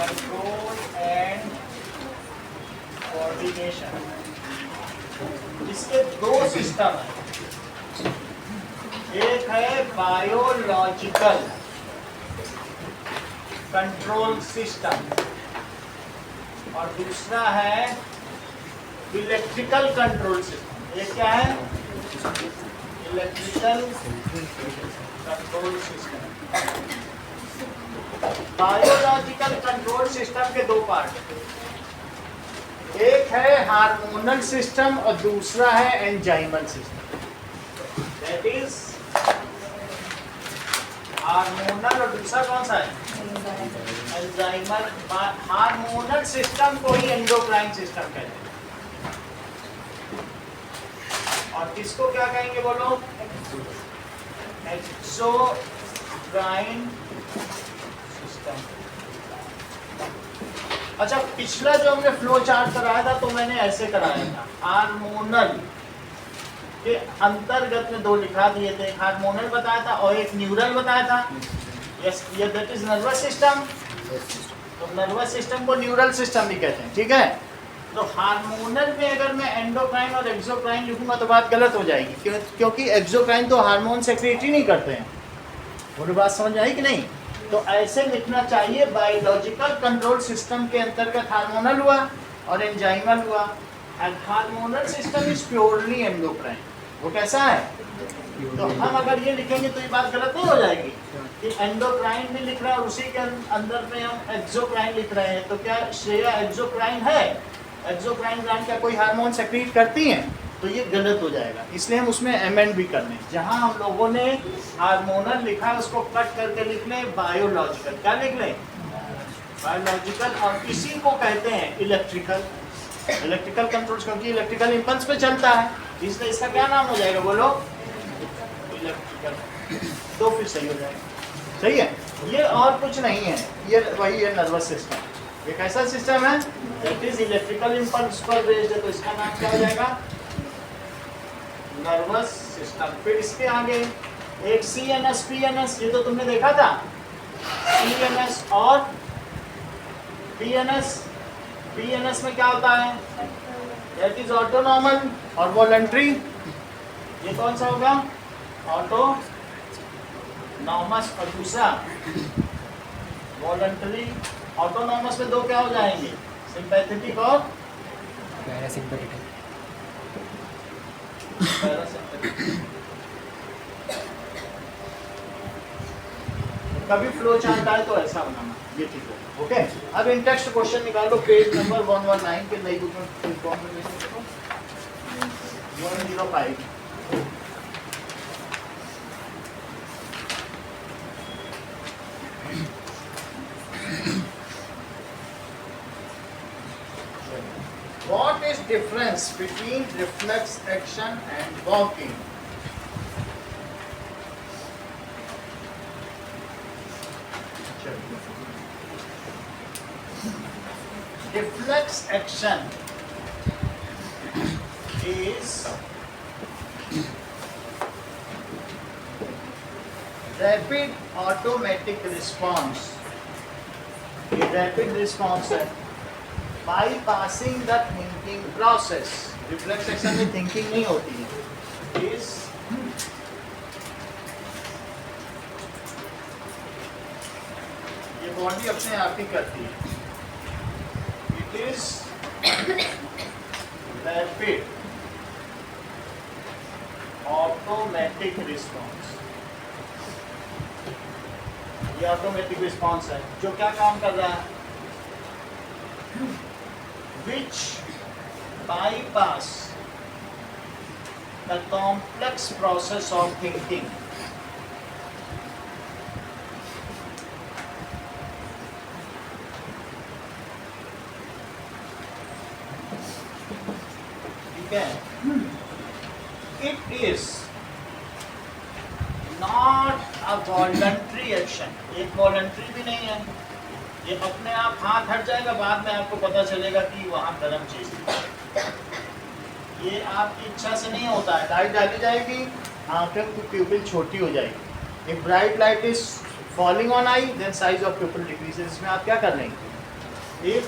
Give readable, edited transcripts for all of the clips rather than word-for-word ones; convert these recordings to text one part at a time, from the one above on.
Control and coordination. इसके दो system हैं, एक है बायोलॉजिकल कंट्रोल सिस्टम और दूसरा है इलेक्ट्रिकल कंट्रोल सिस्टम। ये क्या है? Electrical control system. Biological control system के दो पार्ट हैं, एक है हार्मोनल सिस्टम और दूसरा है एंजाइमल सिस्टम। दैट इज हार्मोनल और दूसरा कौन सा है? एंजाइमल। हार्मोनल सिस्टम को ही एंडोक्राइन सिस्टम कहते हैं और किसको क्या कहेंगे बोलो? Exocrine system. अच्छा, पिछला जो हमने फ्लो चार्ट कराया था तो मैंने ऐसे कराया था, हार्मोनल के अंतर्गत में दो लिखा दिए थे, एक हार्मोनल बताया था और एक न्यूरल बताया था। यस, ये दैट इज नर्वस सिस्टम। तो नर्वस सिस्टम को न्यूरल सिस्टम भी कहते हैं, ठीक है। तो हार्मोनल में अगर मैं एंडोक्राइन और एक्सोक्राइन लिखूंगा तो बात गलत हो जाएगी, क्योंकि एक्सोक्राइन तो हार्मोन सेक्रेट ही नहीं करते हैं। वो बात समझ आई कि नहीं? तो ऐसे लिखना चाहिए, बायोलॉजिकल कंट्रोल सिस्टम के अंतर्गत हार्मोनल हुआ और एंजाइमल हुआ। Hormonal system is purely endocrine. वो कैसा है? तो हम अगर ये लिखेंगे तो ये बात गलत नहीं हो जाएगी कि एंडोक्राइन भी लिख रहा है और उसी के अंदर में हम एक्सोक्राइन लिख रहे हैं। तो क्या श्रेया एक्सोक्राइन है? एक्सोक्राइन ग्लैंड क्या कोई हार्मोन सेक्रेट करती हैं? तो ये गलत हो जाएगा, इसलिए हम उसमें अमेंड भी कर लें। जहां हम लोगों ने हार्मोनल लिखा है उसको कट करके लिख लें बायोलॉजिकल। क्या लिख लें? बायोलॉजिकल। और इसी को कहते हैं इलेक्ट्रिकल। इलेक्ट्रिकल कंट्रोल, क्योंकि इलेक्ट्रिकल इंपल्स पे चलता है, इसलिए इसका क्या नाम हो जाएगा बोलो? इलेक्ट्रिकल। तो फिर सही हो जाएगा। सही है, ये और कुछ नहीं है, ये वही है नर्वस सिस्टम। ये कैसा सिस्टम है? दैट इज इलेक्ट्रिकल इंपल्स पर बेस्ड है, तो इसका नाम क्या हो जाएगा? Nervous system. फिर इसके आगे एक CNS PNS, ये तो तुमने देखा था, CNS और PNS। PNS में क्या होता है? दैट इज ऑटोनॉमल और वॉलंटरी। ये कौन सा होगा? ऑटोनॉमस और दूसरा वॉलंटरी। ऑटोनॉमस में दो क्या हो जाएंगे? सिंपैथेटिक और पैरासिम्पैथेटिक। कभी फ्लो चार्ट आए तो ऐसा बनाना, ये ठीक है। ओके, अब इन टेक्स्ट क्वेश्चन निकालो, पेज नंबर 119 के नई बुक में 105। What is difference between reflex action and walking? Reflex action is rapid automatic response. ये rapid response है bypassing the thinking process. Reflex action में thinking नहीं होती है। Is ये बॉडी अपने आप ही करती है। It is rapid automatic response. ये ऑटोमेटिक रिस्पॉन्स है जो क्या काम कर रहा है? Which bypass the complex process of thinking. ठीक है, it is not a voluntary action. एक वॉलंटरी भी नहीं है, ये अपने आप हाथ हट जाएगा, बाद में आपको पता चलेगा कि वहाँ गर्म चीज है। ये आपकी इच्छा से नहीं होता है। लाइट डाली जाएगी, आंखों की प्यूपिल छोटी हो जाएगी। If bright light is falling on eye, then size of pupil decreases. इसमें आप क्या कर लेंगे? इफ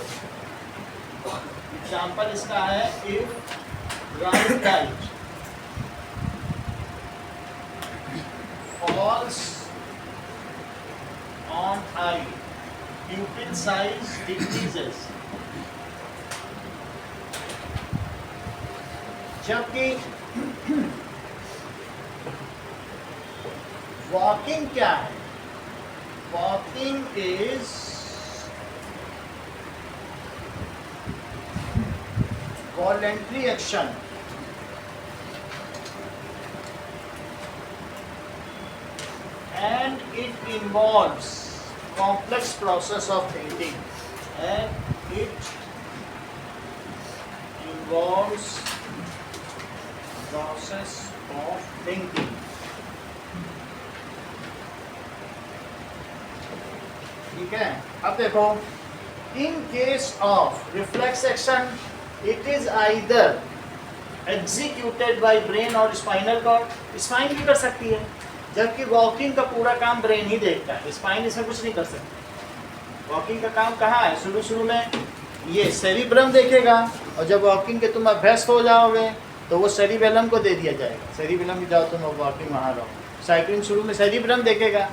एग्जाम्पल इसका है, if bright light falls on eye, pupil size decreases. जबकि वॉकिंग क्या है? Walking is voluntary action. And it involves complex process of thinking. And it involves process of thinking. ठीक है. अब देखो, in case of reflex action, it is either executed by brain or spinal cord. Spine भी कर सकती है, जबकि walking का पूरा काम ब्रेन ही देखता है. स्पाइन इसमें कुछ नहीं कर सकती. वॉकिंग का काम कहाँ है? शुरू में ये सेरिब्रम देखेगा, और जब वॉकिंग के तुम अभ्यस्त हो जाओगे तो वो सेरिबेलम को दे दिया जाएगा. सेरिबेलम में जाओ तुम, वॉकिंग वहाँ रहो. साइकिलिंग शुरू में सेरिब्रम देखेगा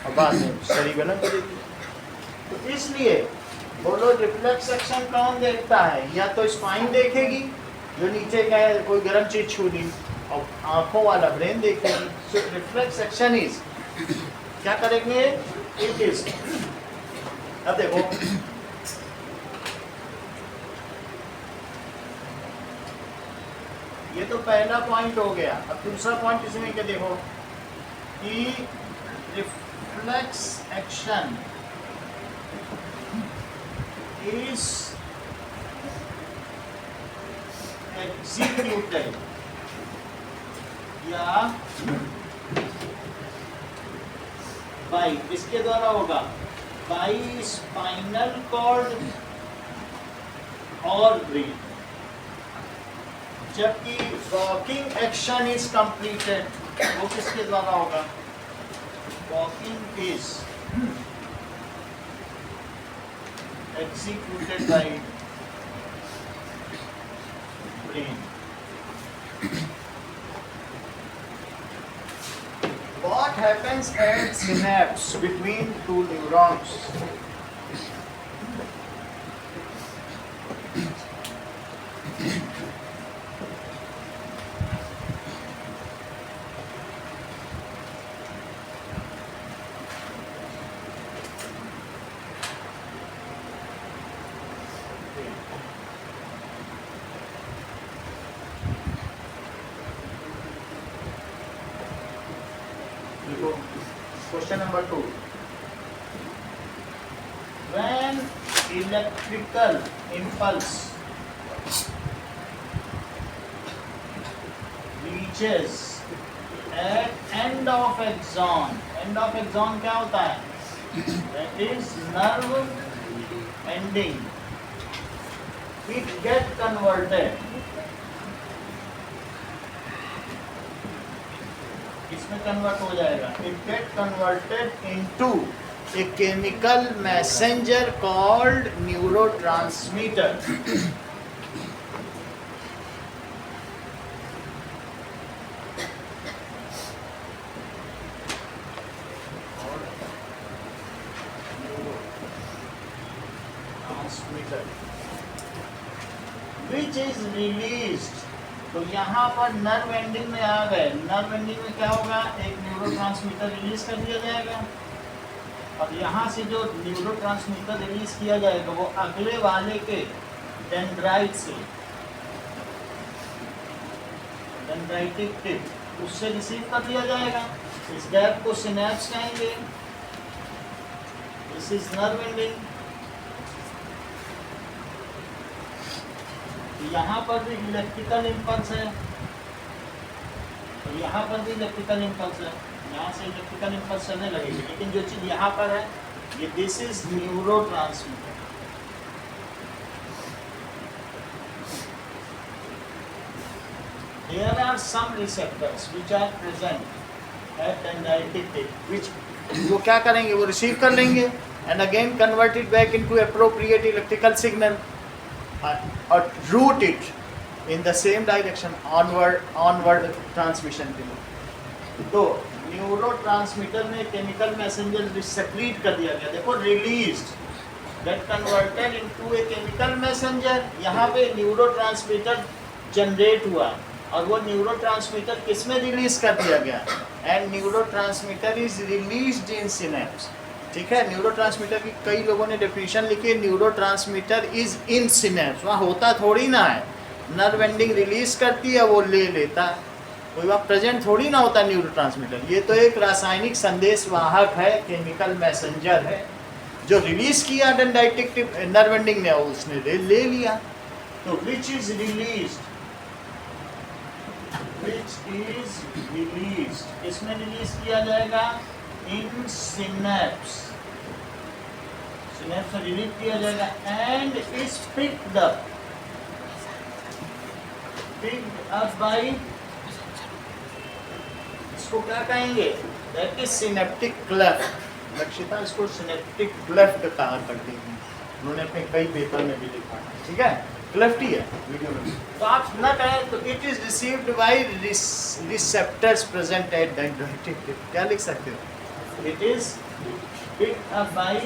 और बाद में सेरिबेलम को दे दिया. तो इसलिए बोलो रिफ्लेक्स एक्शन कौन देखता है? या तो स्पाइन देखेगी जो नीचे का है, कोई गर्म चीज छू ली, और आंखों वाला ब्रेन देखेगी. सो रिफ्लेक्स एक्शन इज क्या करेंगे? It is. अब देखो, ये तो पहला पॉइंट हो गया. अब दूसरा पॉइंट इसमें क्या देखो कि रिफ्लेक्स एक्शन इज एग्जीक्यूटेड या बाई, इसके द्वारा होगा बाई स्पाइनल कॉर्ड और ब्रेन. जबकि वॉकिंग एक्शन इज कंप्लीटेड, वो किसके द्वारा होगा? Walking is executed by brain. What happens at synapse between two neurons? Question number 2. When electrical impulse reaches at end of axon, end of axon क्या होता है? That is nerve ending. It get converted. इसमें convert हो जाएगा. It get converted into a chemical messenger called neurotransmitter. Which is released. तो यहाँ पर nerve ending में आ गए. नर्व एंडिंग में क्या होगा? एक न्यूरोट्रांसमीटर रिलीज कर दिया जाएगा, और यहाँ से जो न्यूरोट्रांसमीटर रिलीज किया जाएगा वो अगले वाले के डेंड्राइट से, डेंड्राइटिक टिप, उससे रिसीव कर दिया जाएगा. इस गैप को सिनेप्स कहेंगे. This is nerve ending. यहाँ पर भी इलेक्ट्रिकल इम्पल्स है, और यहाँ पर भी इलेक्ट्रिकल इम्पल्स है. यहाँ से इलेक्ट्रिकल इम्पल्स चलने लगेगी, लेकिन जो चीज़ यहाँ पर है ये this is neurotransmitter. There are some receptors which are present at dendritic tip, which वो क्या करेंगे? वो रिसीव कर लेंगे and again convert it back into appropriate electrical signal or route it in the same direction onward transmission के लिए। तो neurotransmitter में केमिकल मैसेंजर सेक्रीट कर दिया गया, देखो released get converted into a chemical messenger. यहाँ पे न्यूरोट्रांसमीटर जनरेट हुआ और वो न्यूरोट्रांसमीटर किस में रिलीज कर दिया गया, and neurotransmitter is released in synapse. ठीक है, न्यूरोट्रांसमीटर की कई लोगों ने डेफिनेशन लिखी है, न्यूरोट्रांसमीटर इज इन सिनेप्स। वहाँ होता थोड़ी ना है, नर्व एंडिंग रिलीज करती है वो ले लेता है, कोई वहाँ प्रेजेंट थोड़ी ना होता न्यूरोट्रांसमीटर। ये तो एक रासायनिक संदेश वाहक है, केमिकल मैसेंजर है, जो रिलीज किया डेंड्राइटिक नर्व एंडिंग ने, उसने ले लिया। तो which is released, which is released, इसमें रिलीज किया जाएगा इन सिनेप्स, सिनेप्स में रिलीज किया जाएगा, and is picked up by, इसको क्या कहेंगे, that is synaptic cleft. Lakshita इसको सिनेप्टिक क्लेफ्ट कहा करती है, उन्होंने अपने कई पेपर में भी लिखा है। ठीक है, क्लेफ्ट ही है वीडियो में, तो आप ना कहें तो it is received by receptors present at dendritic tip. क्या लिख सकते हो, it is picked up by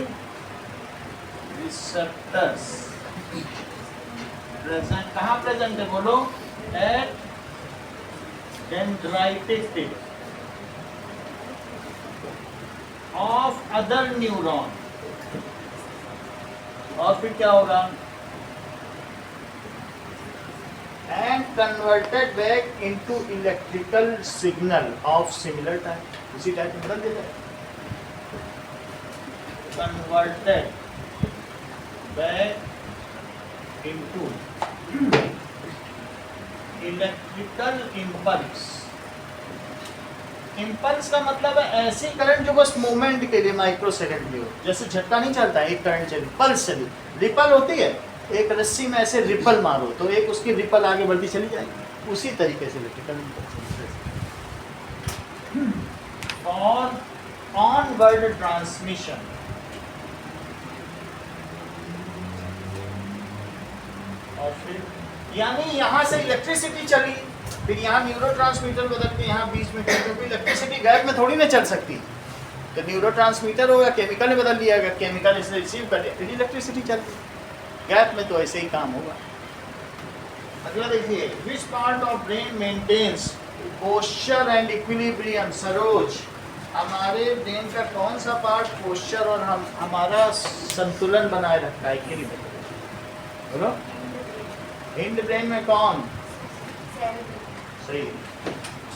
receptors present, कहाँ प्रेजेंट है बोलो, at dendritic tip of other neuron. और फिर क्या होगा, and converted back into electrical signal of similar type, इसी टाइप में बदल देता है, converted back into electrical impulse। Impulse का मतलब है ऐसी करंट जो बस मोमेंट के लिए माइक्रो सेकंड की हो, जैसे झटका नहीं चलता है, एक करंट चली, पल्स चली, रिपल होती है, एक रस्सी में ऐसे रिपल मारो तो एक उसकी रिपल आगे बढ़ती चली जाएगी, उसी तरीके से इलेक्ट्रिकल और ऑनवर्ड ट्रांसमिशन। और फिर यानी यहाँ से इलेक्ट्रिसिटी चली, फिर यहाँ न्यूरोट्रांसमीटर बदल के यहाँ बीच में, क्योंकि इलेक्ट्रिसिटी गैप में थोड़ी ना चल सकती, तो न्यूरोट्रांसमीटर होगा, केमिकल में बदल दिया गया, केमिकल इसने रिसीव कर लिया, फिर इलेक्ट्रिसिटी चलती, गैप में तो ऐसे ही काम होगा। अगला देखिए, which part of brain maintains posture and equilibrium. Saroj, हमारे ब्रेन का कौन सा पार्ट पोस्चर और हमारा संतुलन बनाए रखता है, इक्विलिब्रियम बोलो। हिंड ब्रेन में कौन, सही,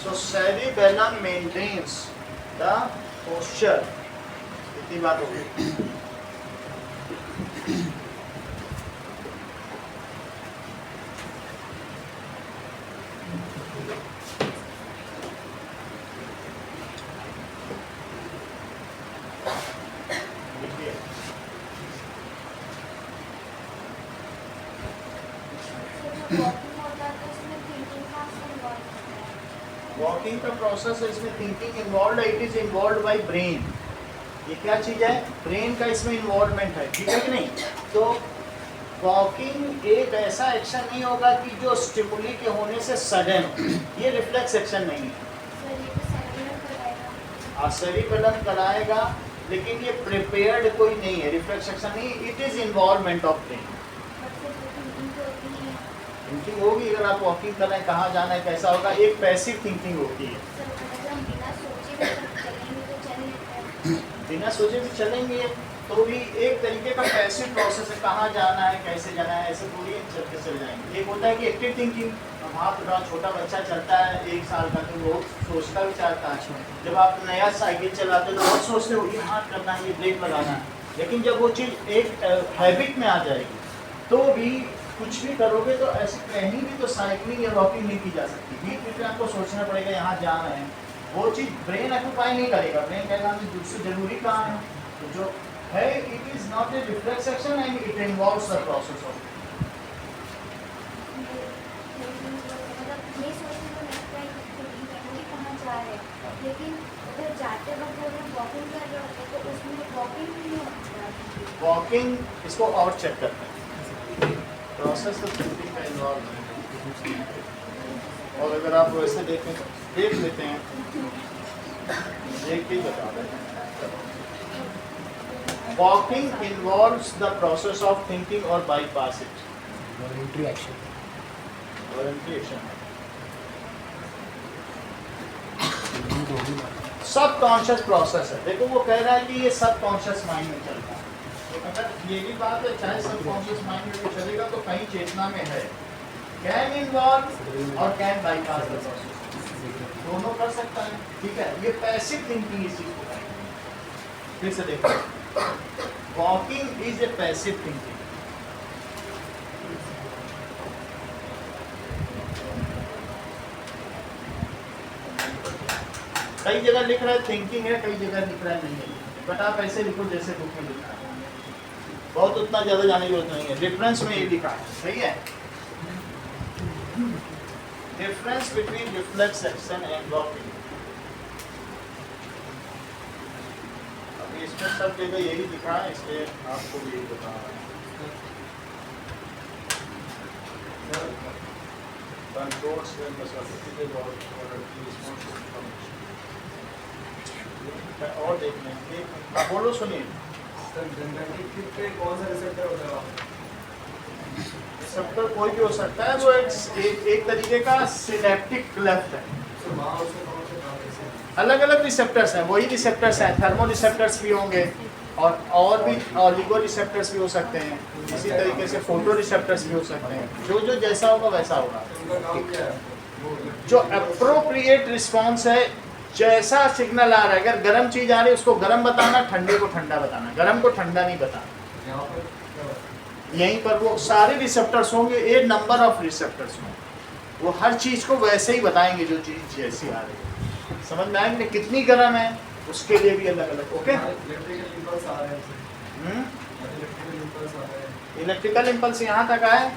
so cerebellum maintains the posture. इतनी बात हो गई। वॉकिंग का प्रोसेस है, इसमें थिंकिंग इन्वॉल्व है, it is involve by brain. ये क्या चीज़ है, ब्रेन का इसमें इन्वॉल्वमेंट है, ठीक है कि नहीं। तो वॉकिंग एक ऐसा एक्शन नहीं होगा कि जो स्टिमुली के होने से सडन, ये रिफ्लेक्स एक्शन नहीं है। सेरिबेलम कराएगा, लेकिन ये प्रिपेयर्ड कोई नहीं है, रिफ्लेक्स एक्शन नहीं, it is involvement of brain. Thinking होगी, अगर आप वॉकिंग कर रहे हैं, कहाँ जाना है, कैसा होगा, एक पैसिव थिंकिंग होती है। बिना सोचे भी चलेंगे तो भी एक तरीके का पैसिव प्रोसेस है, कहाँ जाना है, कैसे जाना है, ऐसे पूरी चलते चले जाएंगे। एक होता है कि एक्टिव थिंकिंग, आप छोटा बच्चा चलता है 1 साल का, तो वो सोचता भी चाहता है। जब आप नया साइकिल चलाते हो तो बहुत सोचते हो ये हाथ करना है, ये ब्रेक लगाना है, लेकिन जब वो चीज़ एक हैबिट में आ जाएगी तो भी कुछ भी करोगे तो ऐसे कहीं भी तो साइकिलिंग या वॉकिंग नहीं की जा सकती। बीच बीच में आपको सोचना पड़ेगा यहाँ जा रहे हैं, वो चीज़ ब्रेन ऑक्यूपाई नहीं करेगा। ब्रेन कहेगा दूसरे जरूरी काम है, तो जो है it is not a reflex action and it involves the process of. लेकिन अगर जाते वक्त वॉकिंग कर रहे होते तो उसमें वॉकिंग नहीं होता, वॉकिंग, इसको और चेक करते हैं, प्रोसेस ऑफ थिंकिंग का इन्वॉल्व है। और अगर आप वैसे देखें तो देख लेते हैं, देख के बता दें। Walking involves the process of thinking और bypass it. Voluntary action. Voluntary action subconscious process है। देखो वो कह रहा है कि ये सबकॉन्शियस माइंड में चलता है। तो अगर ये भी बात है, चाहे सबकॉन्शियस माइंड में भी चलेगा तो कहीं चेतना में है। कैन इन्वॉल्व और कैन बाईपास द प्रोसेस, दोनों कर सकता है। ठीक है, ये पैसिव थिंकिंग इस चीज को है। फिर से देखो, walking is a passive thinking. कई जगह लिख रहा है थिंकिंग है, कई जगह लिख रहा है नहीं है, बट आप ऐसे लिखो जैसे बुक में लिखा है, बहुत उतना ज्यादा जाने की जरूरत नहीं है। डिफरेंस में ये लिखा है, सही है। Difference between reflex action and walking. अभी इसमें सब जगह यही लिखा है, इसलिए आपको भी यही बता रहा है। कंट्रोल और देख लेंगे। आप बोलो, सुनिए। कौन सा रिसेप्टर होता है? रिसेप्टर कोई भी हो सकता है, वो एक तरीके का सिनेप्टिक क्लेफ्ट है। अलग अलग रिसेप्टर्स हैं, वही रिसेप्टर्स हैं। थर्मो रिसेप्टर्स भी होंगे और भी ऑलिगो रिसेप्टर्स भी हो सकते हैं। इसी तरीके से फोटो रिसेप्टर्स भी हो सकते हैं। जो जो जैसा होगा वैसा होगा। जो अप्रोप्रिएट रिस्पॉन्स है, जैसा सिग्नल आ रहा है, अगर गर्म चीज आ रही है उसको गर्म बताना, ठंडे को ठंडा बताना, गर्म को ठंडा नहीं बताना। यहीं पर वो सारे रिसेप्टर्स होंगे, ए नंबर ऑफ रिसेप्टर्स होंगे, वो हर चीज को वैसे ही बताएंगे जो चीज जैसी आ रही है। समझ में आएंगे कितनी गर्म है, उसके लिए भी अलग अलग। ओके, इलेक्ट्रिकल इम्पल्स यहाँ तक आए,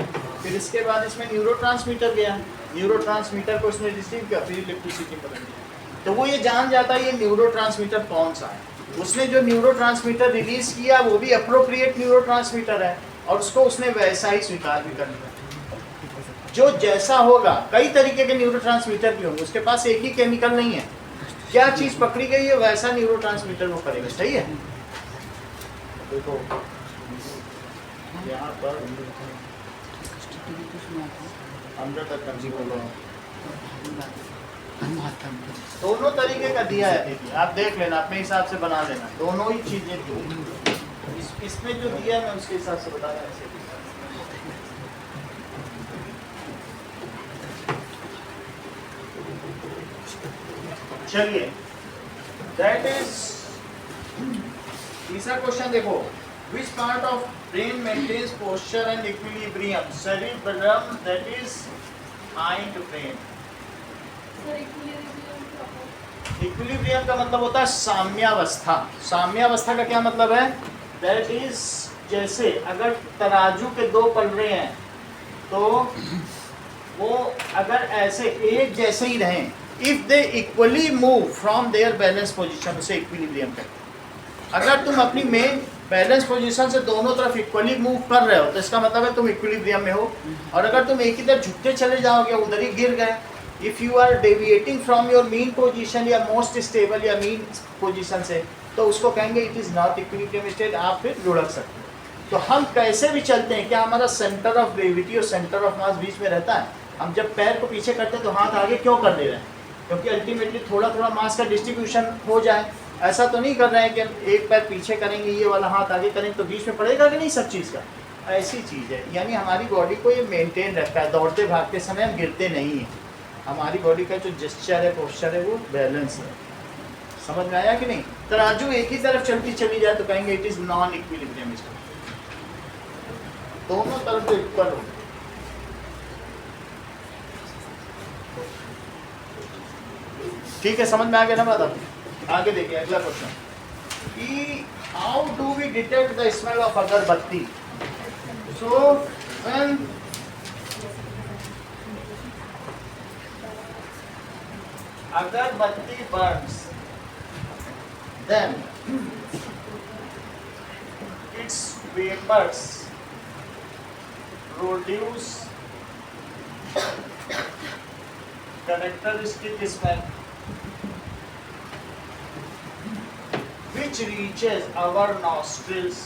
फिर इसके बाद इसमें न्यूरोट्रांसमीटर गया, न्यूरोट्रांसमीटर को उसने रिसीव किया, फिर इलेक्ट्रिसिटी बदल दिया। तो वो ये जान जाता है ये न्यूरोट्रांसमीटर कौन सा है। उसने जो न्यूरोट्रांसमीटर रिलीज किया वो भी अप्रोप्रिएट न्यूरोट्रांसमीटर है, और उसको उसने वैसा ही स्वीकार भी कर लिया। जो जैसा होगा, कई तरीके के न्यूरोट्रांसमीटर भी होंगे, उसके पास एक ही केमिकल नहीं है। क्या चीज पकड़ी गई है वैसा न्यूरोट्रांसमीटर वो करेगा। सही है। देखो यहाँ पर अंदर तक दोनों तरीके का दिया है। देखिए आप देख लेना, अपने हिसाब से बना लेना, दोनों ही चीजें। इसमें जो दिया है मैं उसके हिसाब से बता रहा हूँ। चलिए, दैट इज तीसरा क्वेश्चन। देखो, which part of brain maintains posture and equilibrium? Cerebellum, that is mind brain. Equilibrium का मतलब होता है साम्यावस्था। साम्यावस्था का क्या मतलब है? दैट इज, जैसे अगर तराजू के दो पलड़े हैं तो वो अगर ऐसे एक जैसे ही रहें, if they equally move from their balance position, उसे इक्विलिब्रियम कहते हैं। अगर तुम अपनी मेन बैलेंस पोजीशन से दोनों तरफ इक्वली मूव कर रहे हो तो इसका मतलब है तुम इक्विलिब्रियम में हो। और अगर तुम एक ही तरफ झुकते चले जाओगे, उधर ही गिर गए, if you are deviating from your mean position या मोस्ट स्टेबल या मीन पोजीशन से, तो उसको कहेंगे it is not equilibrium state. आप फिर लुढ़क सकते हो। तो हम कैसे भी चलते हैं, क्या हमारा सेंटर ऑफ ग्रेविटी और सेंटर ऑफ मास बीच में रहता है? हम जब पैर को पीछे करते हैं तो हाथ आगे क्यों कर ले रहे हैं? क्योंकि अल्टीमेटली थोड़ा थोड़ा मास का डिस्ट्रीब्यूशन हो जाए। ऐसा तो नहीं कर रहे हैं कि हम एक पैर पीछे करेंगे, ये वाला हाथ आगे करेंगे तो बीच में पड़ेगा कि नहीं सब चीज़ का। ऐसी चीज़ है, यानी हमारी बॉडी को ये मेंटेन रखता है। दौड़ते भागते समय हम गिरते नहीं हैं। हमारी बॉडी का जो जेस्चर है, पोस्चर है, वो बैलेंस है। समझ में आया कि नहीं? तराजू एक ही तरफ चलती चली जाए तो कहेंगे it is non equilibrium state. दोनों तरफ तो इक्वल हो। ठीक है, समझ में आ गया ना बात? अब आगे देखिए अगला क्वेश्चन कि how do we detect the smell of agarbatti? So when agarbatti burns, then its vapors produce characteristic smell which reaches our nostrils.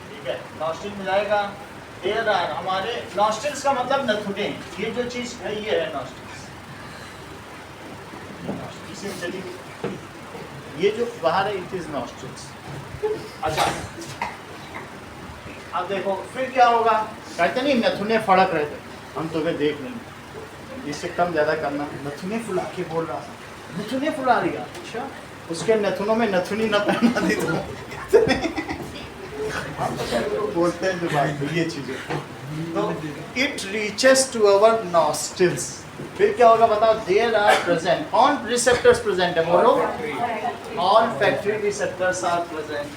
ठीक है, नॉस्ट्रिल मिलाएगा। एयर आर हमारे नॉस्ट्रिल्स का मतलब नथुने, ये जो चीज है ये है नॉस्ट्रिल्स। इसे चलिए, ये जो बाहर है इट इज नॉस्ट्रिल्स। अच्छा, अब देखो फिर क्या होगा, कहते नहीं नथुने फड़क रहे थे, हम तुम्हें देख लेंगे, इससे कम ज्यादा करना। नथुने फुला के बोल रहा था, नथुने फुला रही है। अच्छा, उसके नथुनों में नथुनी न पहना दी तो हम तो बोलते हैं जो बात ये चीजें। तो it reaches to our nostrils. फिर क्या होगा बताओ, there are present, on receptors present है, बोलो। Olfactory receptors are present.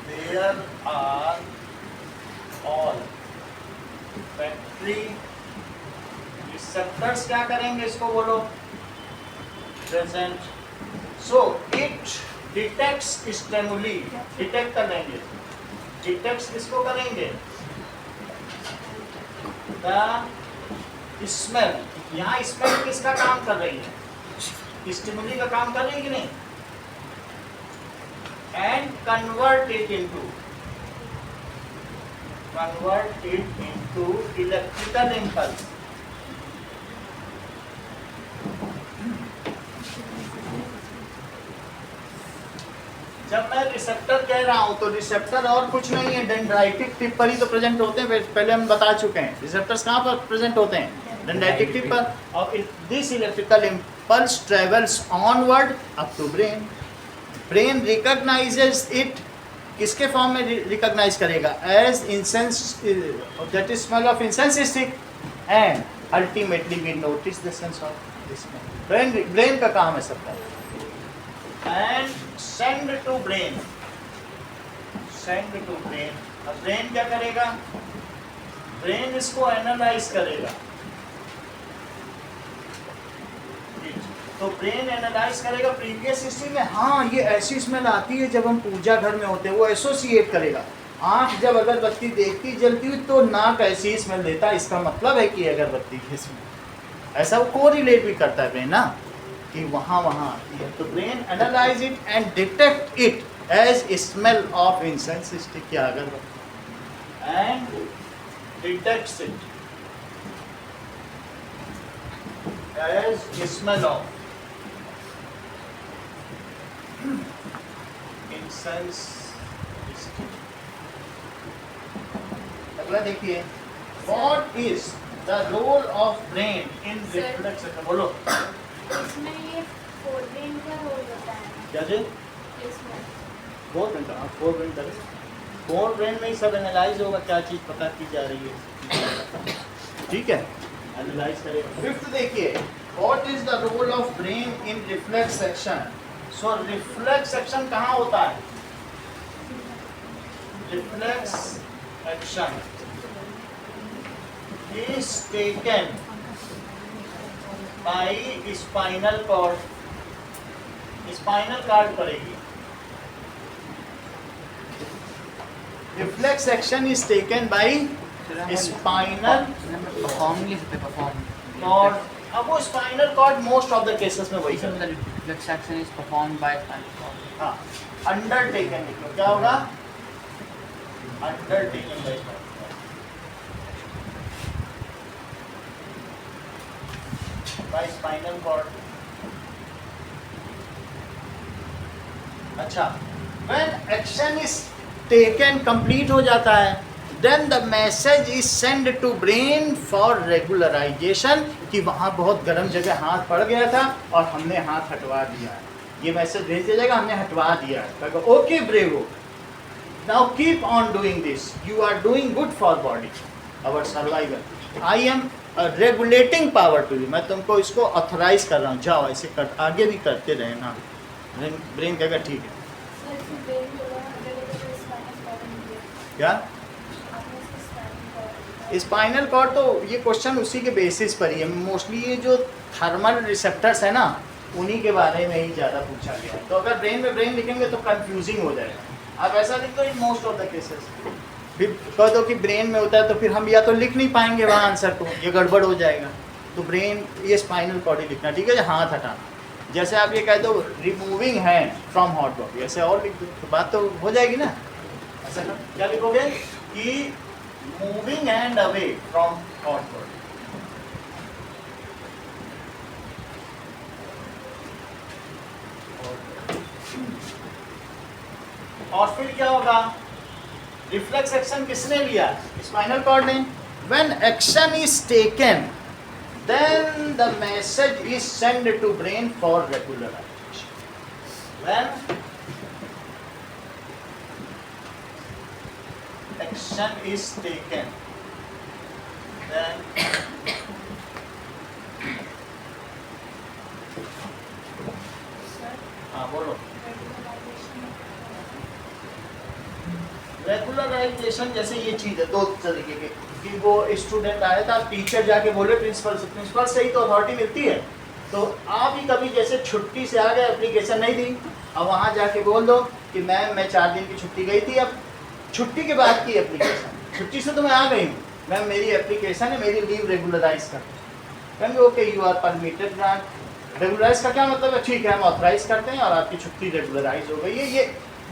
There are olfactory receptors क्या करेंगे, इसको बोलो present. So it detects stimuli, detect कर लेंगे, डिटेक्ट्स किसको करेंगे, द स्मेल। यहाँ स्मेल किसका काम कर रही है, स्टिमुली का काम कर रही है कि नहीं, and convert it into electrical impulse. जब मैं रिसेप्टर कह रहा हूं तो रिसेप्टर और कुछ नहीं है, डेंड्राइटिक टिप पर ही तो प्रेजेंट होते हैं, पहले हम बता चुके हैं। रिसेप्टर्स कहाँ पर प्रेजेंट होते हैं, डेंड्राइटिक टिप पर। और this electrical impulse travels onward up to brain. Brain recognizes it, किसके फॉर्म में रिकॉग्नाइज करेगा, as incense, that is smell of incense stick, and ultimately we notice the sense of this smell. Brain का काम है सबका। And send to brain, अब brain क्या करेगा, ब्रेन इसको एनालाइज करेगा। तो ब्रेन एनालाइज करेगा प्रीवियस हिस्ट्री में, हाँ ये ऐसी स्मेल आती है जब हम पूजा घर में होते हैं, वो एसोसिएट करेगा। आँख जब अगरबत्ती देखती जलती हुई तो नाक ऐसी स्मेल देता है, इसका मतलब है कि अगरबत्ती की स्मेल, ऐसा वो कोरिलेट भी करता है ब्रेन ना, कि वहाँ आती है। तो brain analyze it and detect it as smell of incense stick या agarbatti, and detects it as smell of incense stick. अगला देखिए, what is the role of brain in reflex, बोलो। इसमें ये फोरब्रेन का रोल होता है क्या जी, इसमें। फोर ब्रेन करें, फोर ब्रेन में ही सब एनालाइज होगा, क्या चीज पता की जा रही है, ठीक है, एनालाइज करेगा। फिफ्थ देखिए, what is the role of brain in reflex action. So reflex action कहाँ होता है, reflex action is taken by spinal cord, spinal cord करेगी। Reflex action is taken by spinal cord. अब वो spinal cord most of the cases में वही करता है। Reflex action is performed by spinal cord. हाँ, अंडरटेकन लिखो, क्या होगा, undertaken by spinal cord, by spinal cord. अच्छा, when action is taken, complete हो जाता है, then the message is sent to brain for regularization, कि वहाँ बहुत गर्म जगह हाथ पड़ गया था और हमने हाथ हटवा दिया है, ये मैसेज भेज दिया जाएगा हमने हटवा दिया है। Okay bravo, now keep on doing this, you are doing good for body, our survival, I am regulating power to you, मैं तुमको इसको ऑथराइज कर रहा हूँ, जाओ ऐसे कर, आगे भी करते रहे ना। ब्रेन कहेगा ठीक है, क्या स्पाइनल कॉर्ड तो ये क्वेश्चन उसी के बेसिस पर ही है, मोस्टली ये जो थर्मल रिसेप्टर्स है ना उन्हीं के बारे में ही ज़्यादा पूछा गया है। तो अगर ब्रेन में ब्रेन लिखेंगे तो कंफ्यूजिंग हो जाएगा। आप ऐसा लिख दो in most of the cases, फिर कह दो कि ब्रेन में होता है तो फिर हम या तो लिख नहीं पाएंगे वहाँ आंसर को, ये गड़बड़ हो जाएगा। तो ब्रेन ये स्पाइनल कॉर्ड ही लिखना, ठीक है, हाथ हटाना। जैसे आप ये कह दो removing hand from hot body, ऐसे और लिख दो तो बात तो हो जाएगी ना। ऐसा ना क्या लिखोगे कि moving hand away from hot body. और फिर क्या होगा, रिफ्लेक्स एक्शन किसने लिया, स्पाइनल कॉर्ड ने। When action is taken then the message is sent to brain for regularization. When action is taken, then हाँ बोलो। रेगुलराइजेशन जैसे ये चीज़ है दो तरीके के, कि वो स्टूडेंट आया था, टीचर जाके बोले प्रिंसिपल से, प्रिंसिपल से ही तो अथॉरिटी मिलती है। तो आप ही कभी जैसे छुट्टी से आ गए, एप्लीकेशन नहीं दी, अब वहाँ जाके बोल दो कि मैम मैं 4 दिन की छुट्टी गई थी, अब छुट्टी के बाद की एप्लीकेशन, छुट्टी से तो मैं आ गई हूँ, मैम मेरी एप्लीकेशन है, मेरी लीव रेगुलराइज कर। कहेंगे okay you are permitted grant. Regularize का क्या मतलब है, ठीक है हम ऑथराइज करते हैं और आपकी छुट्टी रेगुलराइज हो गई है, ये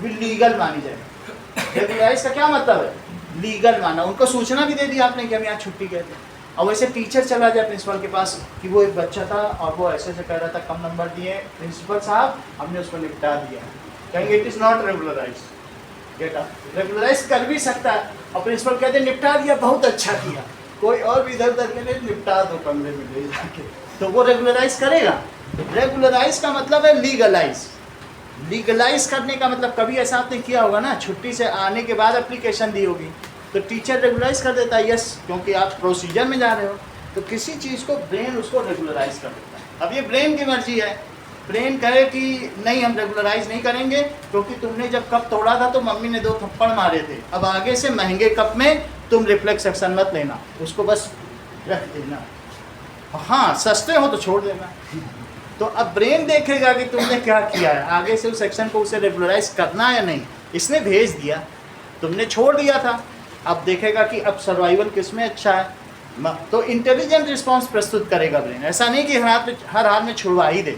लीगल मानी जाएगी। रेगुलराइज का क्या मतलब है, लीगल माना। उनको सूचना भी दे दी आपने कि हम यहाँ छुट्टी गए थे। और वैसे टीचर चला जाए प्रिंसिपल के पास कि वो एक बच्चा था और वो ऐसे कह रहा था, कम नंबर दिए, प्रिंसिपल साहब हमने उसको निपटा दिया, कहेंगे इट इज़ नॉट रेगुलराइज। बेटा रेगुलराइज कर भी सकता है और प्रिंसिपल कहते निपटा दिया, बहुत अच्छा किया, कोई और भी इधर उधर के लिए निपटा दो कमरे में ले जाके, तो वो रेगुलराइज करेगा। रेगुलराइज का मतलब है लीगलाइज। लीगलाइज करने का मतलब कभी ऐसा आपने किया होगा ना, छुट्टी से आने के बाद एप्लीकेशन दी होगी तो टीचर रेगुलराइज कर देता है, यस क्योंकि आप प्रोसीजर में जा रहे हो। तो किसी चीज़ को ब्रेन उसको रेगुलराइज कर देता है। अब ये ब्रेन की मर्जी है, ब्रेन कहे कि नहीं हम रेगुलराइज नहीं करेंगे क्योंकि तुमने जब कप तोड़ा था तो मम्मी ने 2 थप्पड़ मारे थे, अब आगे से महंगे कप में तुम रिफ्लेक्स एक्शन मत लेना, उसको बस रख देना, हाँ सस्ते हो तो छोड़ देना। तो अब ब्रेन देखेगा कि तुमने क्या किया है, आगे से उस एक्शन को उसे रेगुलराइज करना है या नहीं। इसने भेज दिया, तुमने छोड़ दिया था, अब देखेगा कि अब सर्वाइवल किस में अच्छा है, तो इंटेलिजेंट रिस्पांस प्रस्तुत करेगा ब्रेन। ऐसा नहीं कि हर हाल में छुड़वा ही दे,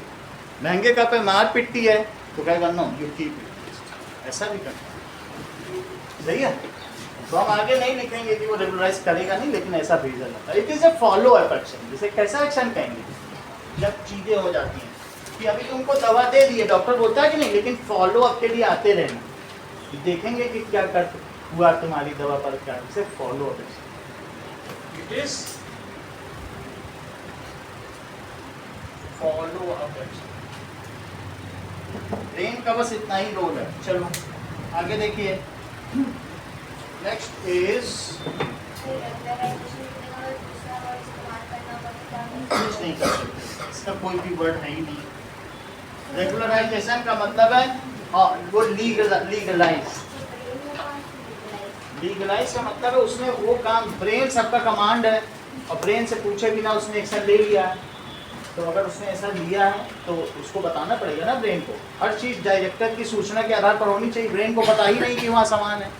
महंगे कप पे मार पिटती है तो कहेगा नो यू कीप इट, ऐसा नहीं करता। सही है, तो हम आगे नहीं लिखेंगे कि वो रेगुलराइज करेगा नहीं, लेकिन ऐसा भेजा जाता है। It is a follow up action. जैसे कैसा एक्शन कहेंगे, जब चीज़ें हो जाती हैं कि अभी तुमको दवा दे दी है, डॉक्टर बोलता है कि नहीं, लेकिन फॉलो अप के लिए आते रहना, देखेंगे कि क्या कर हुआ तुम्हारी दवा पर, क्या इसे follow up action. It is follow up action. Brain का बस इतना ही रोल है। चलो आगे देखिए, नेक्स्ट इज कुछ नहीं कर सकते, इसका कोई भी वर्ड है ही नहीं। रेगुलराइजेशन का मतलब है वो लीगलाइज। लीगलाइज का मतलब है उसने वो काम, ब्रेन सबका कमांड है और ब्रेन से पूछे बिना उसने एक्शन ले लिया है। तो अगर उसने ऐसा लिया है तो उसको बताना पड़ेगा ना ब्रेन को। हर चीज़ डायरेक्टर की सूचना के आधार पर होनी चाहिए, ब्रेन को पता ही नहीं कि वहाँ सामान है।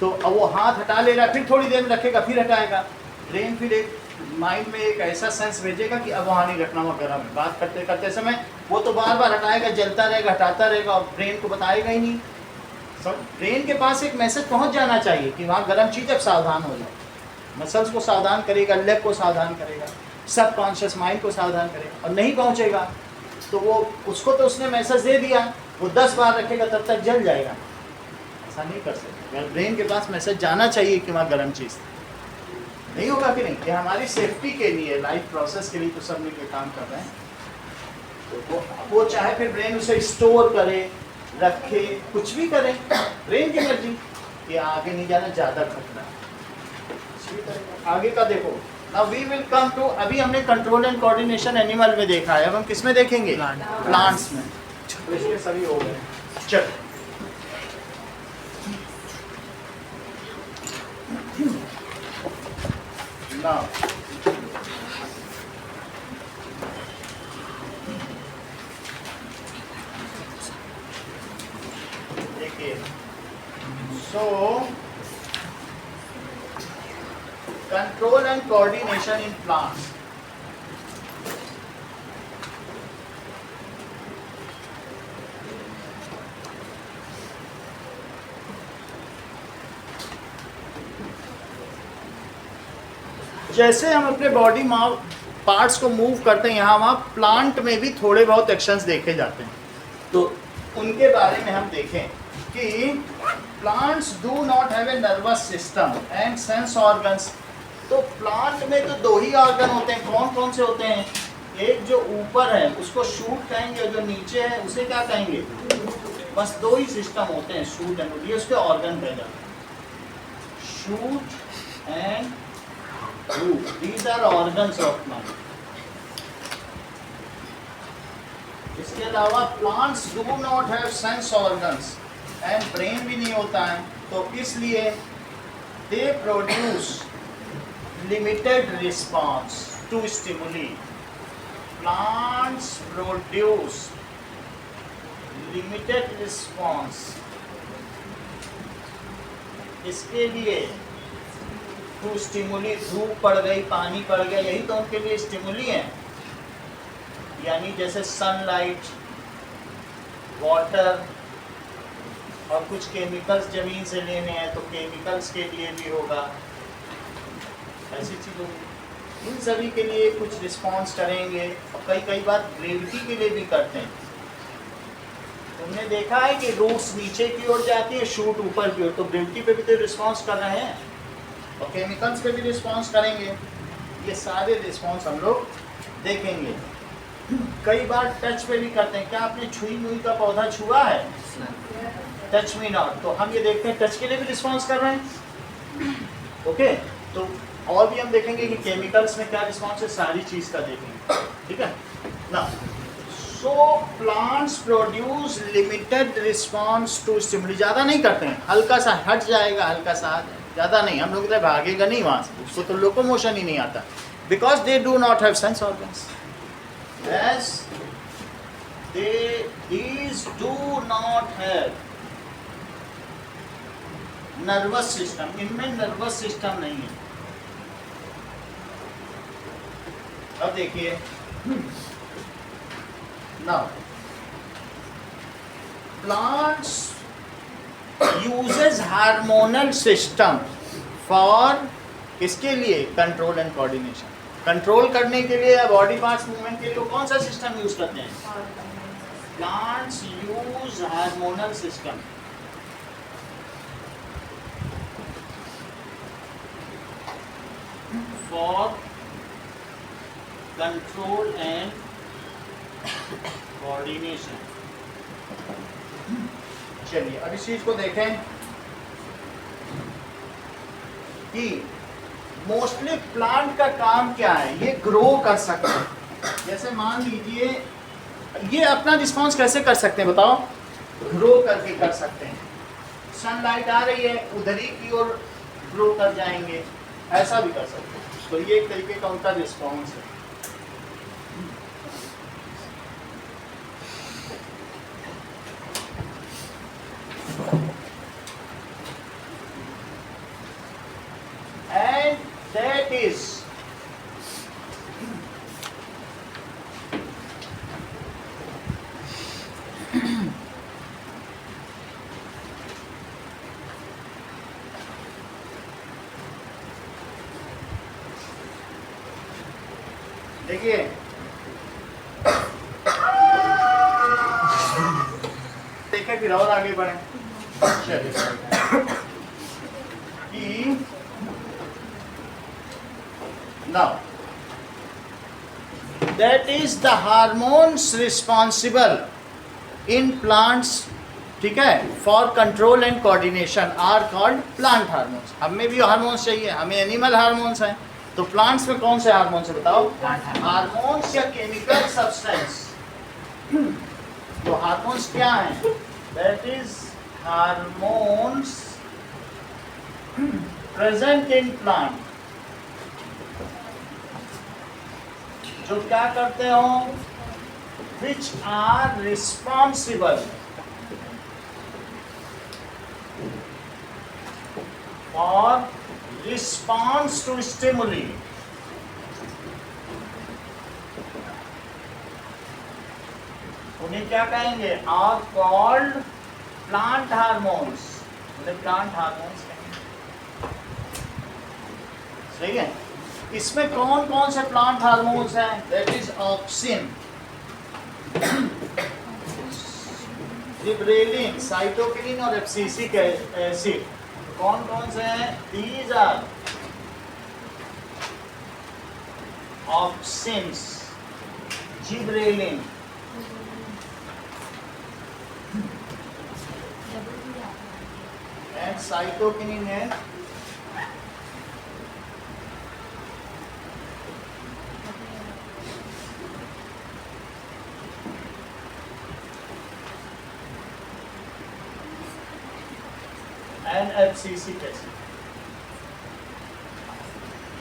तो अब वो हाथ हटा ले रहा है, फिर थोड़ी देर में रखेगा, फिर हटाएगा। ब्रेन फिर एक माइंड में एक ऐसा सेंस भेजेगा कि अब वहाँ नहीं रखना, वहाँ गर्म है। बात करते करते समय वो तो बार बार हटाएगा, जलता रहेगा, हटाता रहेगा और ब्रेन को बताएगा ही नहीं। ब्रेन के पास एक मैसेज पहुँच जाना चाहिए कि वहाँ गर्म चीज़, अब सावधान हो जाए। मसल्स को सावधान करेगा, लेग को सावधान करेगा, सब कॉन्शियस माइंड को सावधान करेगा। और नहीं पहुँचेगा तो वो उसको तो उसने मैसेज दे दिया, वो 10 बार रखेगा तब तक जल जाएगा। ऐसा नहीं कर सकते। ब्रेन के पास मैसेज जाना चाहिए कि वहाँ गर्म चीज़ नहीं होगा कि नहीं। ये हमारी सेफ्टी के लिए, लाइफ प्रोसेस के लिए तो सब मिलकर काम कर रहे हैं। तो वो चाहे फिर ब्रेन उसे स्टोर करे, रखे, कुछ भी करे, ब्रेन की मर्जी। ये आगे नहीं जाना, ज़्यादा खतरा है। आगे का देखो, now we will come to, अभी हमने कंट्रोल एंड कोऑर्डिनेशन एनिमल में देखा है, अब हम किस में देखेंगे, प्लांट्स में। तो इसके सभी हो गए। चलो Now, देखिए, so control and coordination in plants. जैसे हम अपने बॉडी पार्ट्स को मूव करते हैं, यहाँ वहाँ प्लांट में भी थोड़े बहुत एक्शंस देखे जाते हैं, तो उनके बारे में हम देखें कि plants do not have a nervous system and sense organs. तो प्लांट में तो दो ही ऑर्गन होते हैं, कौन कौन से होते हैं? एक जो ऊपर है उसको शूट कहेंगे, और जो नीचे है उसे क्या कहेंगे? बस दो ही सिस्टम होते हैं, शूट एंड रूट, ये उसके ऑर्गन कहे जाते हैं, shoot and root. These are organs of plant. इसके अलावा plants do not have sense organs and brain भी नहीं होता है, तो इसलिए they produce limited response to stimuli. Plants produce limited response. इसके लिए टू स्टिमुली, धूप पड़ गई, पानी पड़ गया, यही तो उनके लिए स्टिमुली है। यानी जैसे सनलाइट, वाटर और कुछ केमिकल्स जमीन से लेने हैं तो केमिकल्स के लिए भी होगा, ऐसी चीज़ होगी। इन सभी के लिए कुछ रिस्पॉन्स करेंगे, और कई बार ग्रेविटी के लिए भी करते हैं। तुमने देखा है कि रूट्स नीचे की ओर जाती है, शूट ऊपर की ओर, तो ग्रेविटी पे भी तो रिस्पॉन्स कर रहे हैं, और केमिकल्स पे भी रिस्पॉन्स करेंगे। ये सारे रिस्पॉन्स हम लोग देखेंगे। कई बार टच पे भी करते हैं। क्या आपने छुई मुई का पौधा छुआ है? टच मी नॉट, तो हम ये देखते हैं टच के लिए भी रिस्पॉन्स कर रहे हैं। ओके, तो और भी हम देखेंगे कि केमिकल्स में क्या रिस्पॉन्स है, सारी चीज़ का देखेंगे, ठीक है ना। So plants produce limited response to stimuli. ज़्यादा नहीं करते हैं, हल्का सा हट जाएगा, हल्का सा ज़्यादा नहीं, हम लोग इधर भागेगा नहीं वहाँ से, उसको तो लोकोमोशन ही नहीं आता, because they do not have sense organs, as these do not have nervous system, इनमें नर्वस सिस्टम नहीं है। अब देखिए, now plants uses hormonal system for, इसके लिए कंट्रोल एंड कोऑर्डिनेशन, कंट्रोल करने के लिए या बॉडी पार्ट्स मूवमेंट के लिए कौन सा सिस्टम यूज करते हैं? Plants use hormonal system. For control and coordination. चलिए अब इस चीज को देखें कि मोस्टली प्लांट का काम क्या है, ये ग्रो कर सकते हैं। जैसे मान लीजिए, ये अपना रिस्पॉन्स कैसे कर सकते हैं बताओ? ग्रो करके कर सकते हैं। सनलाइट आ रही है, उधर ही की ओर ग्रो कर जाएंगे, ऐसा भी कर सकते हैं। तो ये एक तरीके का उनका रिस्पॉन्स है। And that is देखिए, देखें फिर और आगे बढ़े। Now, that is the hormones responsible in plants, ठीक है, for control and coordination are called plant hormones। हमें भी हार्मोन्स चाहिए, हमें एनिमल हार्मोन्स हैं, तो प्लांट्स में कौन से हार्मोन्स है बताओ? हार्मोन्स या केमिकल सब्सटेंस। तो हार्मोन्स क्या हैं? That is hormones present in plant जो क्या करते हो, which are responsible for response to stimuli. उन्हें क्या कहेंगे, आर कॉल्ड प्लांट हार्मोन्स। उन्हें प्लांट हार्मोन्स कहेंगे। सही है। इसमें कौन कौन से प्लांट हार्मोन्स हैं? That is auxin, gibberellin, cytokinin और एब्सिसिक एसिड। कौन कौन से हैं? These are auxins, gibberellin, and cytokinin है एंड एब्सिसिक एसिड।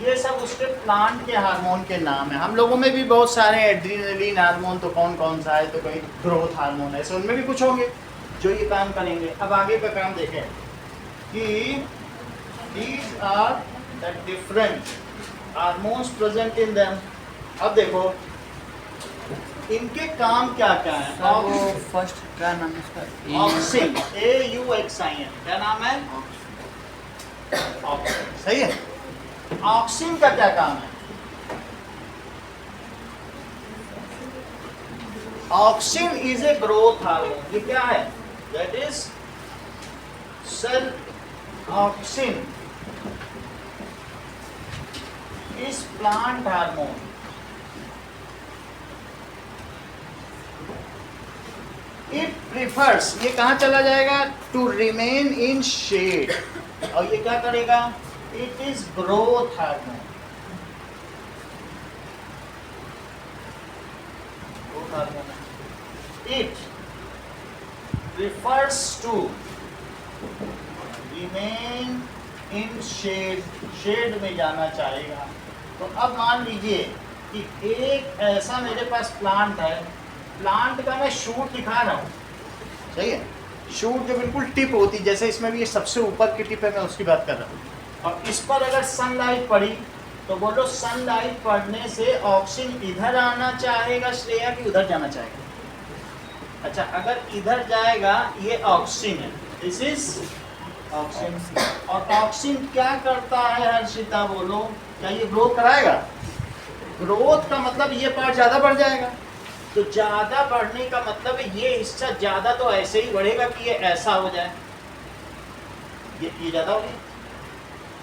ये सब उसके प्लांट के हार्मोन के नाम है। हम लोगों में भी बहुत सारे एड्रीनलिन हार्मोन, तो कौन कौन सा है, तो कोई ग्रोथ हार्मोन है, उनमें भी कुछ होंगे जो ये काम करेंगे। अब आगे का काम देखें कि these are the different hormones present in them। अब देखो इनके काम क्या क्या है। सर वो फर्स्ट क्या नाम है इसका? ऑक्सिन, AUXIN, क्या नाम है? ऑक्सिन। सही है। ऑक्सिन का क्या काम है? Auxin is a growth hormone. ये क्या है? That is cell auxin is plant hormone. It prefers, ये कहाँ चला जाएगा? To remain in shade. और ये क्या करेगा? It is growth hormone. Growth hormone है। It prefers to remain in shade, shade में जाना चाहेगा। तो अब मान लीजिए कि एक ऐसा मेरे पास प्लांट है, प्लांट का मैं शूट दिखा रहा हूँ। सही है। शूट जो बिल्कुल टिप होती, जैसे इसमें भी ये सबसे ऊपर की टिप है, मैं उसकी बात कर रहा हूँ। और इस पर अगर सनलाइट पड़ी तो बोलो सनलाइट पड़ने से ऑक्सीजन इधर आना चाहेगा श्रेया कि उधर जाना चाहेगा? अच्छा, अगर इधर जाएगा, ये ऑक्सीजन है, दिस इज ऑक्सीजन। और ऑक्सीजन क्या करता है हर्षिता, बोलो? क्या ये ग्रोथ कराएगा? ग्रोथ का मतलब ये पार्ट ज़्यादा बढ़ जाएगा। तो ज़्यादा बढ़ने का मतलब ये हिस्सा ज़्यादा तो ऐसे ही बढ़ेगा कि ये ऐसा हो जाए, ये ज़्यादा हो गया,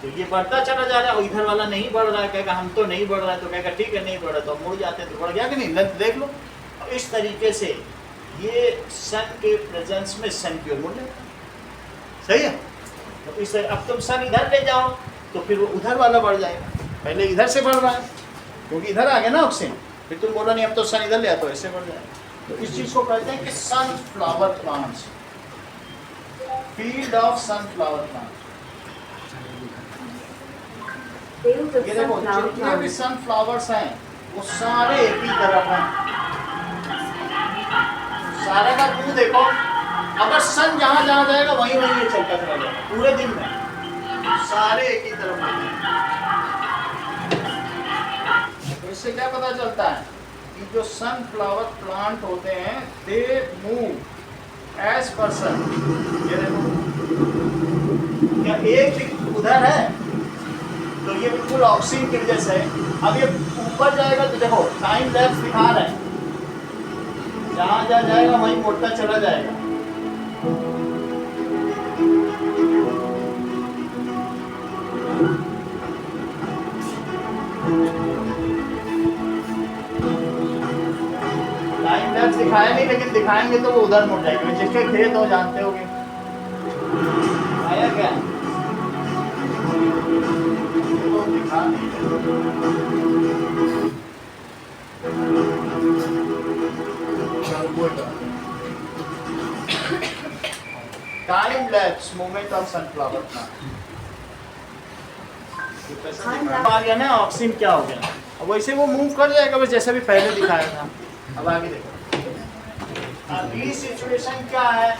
तो ये बढ़ता चला जा रहा है। और इधर वाला नहीं बढ़ रहा है, कहेगा हम तो नहीं बढ़ रहा है, तो कहेगा ठीक है नहीं बढ़ रहा, तो मुड़ जाते हैं, तो बढ़ गया कि नहीं? लेंथ देख लो। और इस तरीके से ये सन के प्रेजेंस में सन की ओर मुड़ जाएगा। सही है। तो इस अब तुम सन इधर ले जाओ तो फिर वो उधर वाला बढ़ जाएगा। पहले इधर से बढ़ रहा है क्योंकि इधर आ गया ना ऑक्सीजन, फिर तुम बोला नहीं अब तो सन इधर ले आया, तो ऐसे बढ़ जाएगा। तो इस चीज़ को कहते हैं कि sunflower plants, field of sunflower plants. ये देखो जितने भी सनफ्लावर्स हैं वो सारे एक ही तरफ हैं। सारे का मुंह देखो, अगर सन जहाँ जहाँ जाएगा वहीं वहीं ये चलता चला जाएगा पूरे दिन में, सारे एक ही तरफ होते हैं। तो इससे क्या पता चलता है कि जो सनफ्लावर प्लांट होते हैं दे मूव एज पर सन। ये देखो, क्या एक उधर है तो ये बिल्कुल ऑक्सीजन की वजह से है। अब ये ऊपर जाएगा तो देखो टाइम लैप्स दिखा रहा है, जहाँ जहाँ जाएगा वहीं मुड़ता चला जाएगा। टाइम लैप्स दिखाया नहीं, लेकिन दिखाएंगे तो वो उधर मुड़ जाएगा। जिसके खेत हो जानते होगे, आया क्या? दिखा नहीं time lapse movement of sunflower plant. ना ऑक्सीजन क्या हो गया? अब वैसे वो मूव कर जाएगा बस जैसा भी पहले दिखाया था। अब आगे देखो, अगली सिचुएशन क्या है,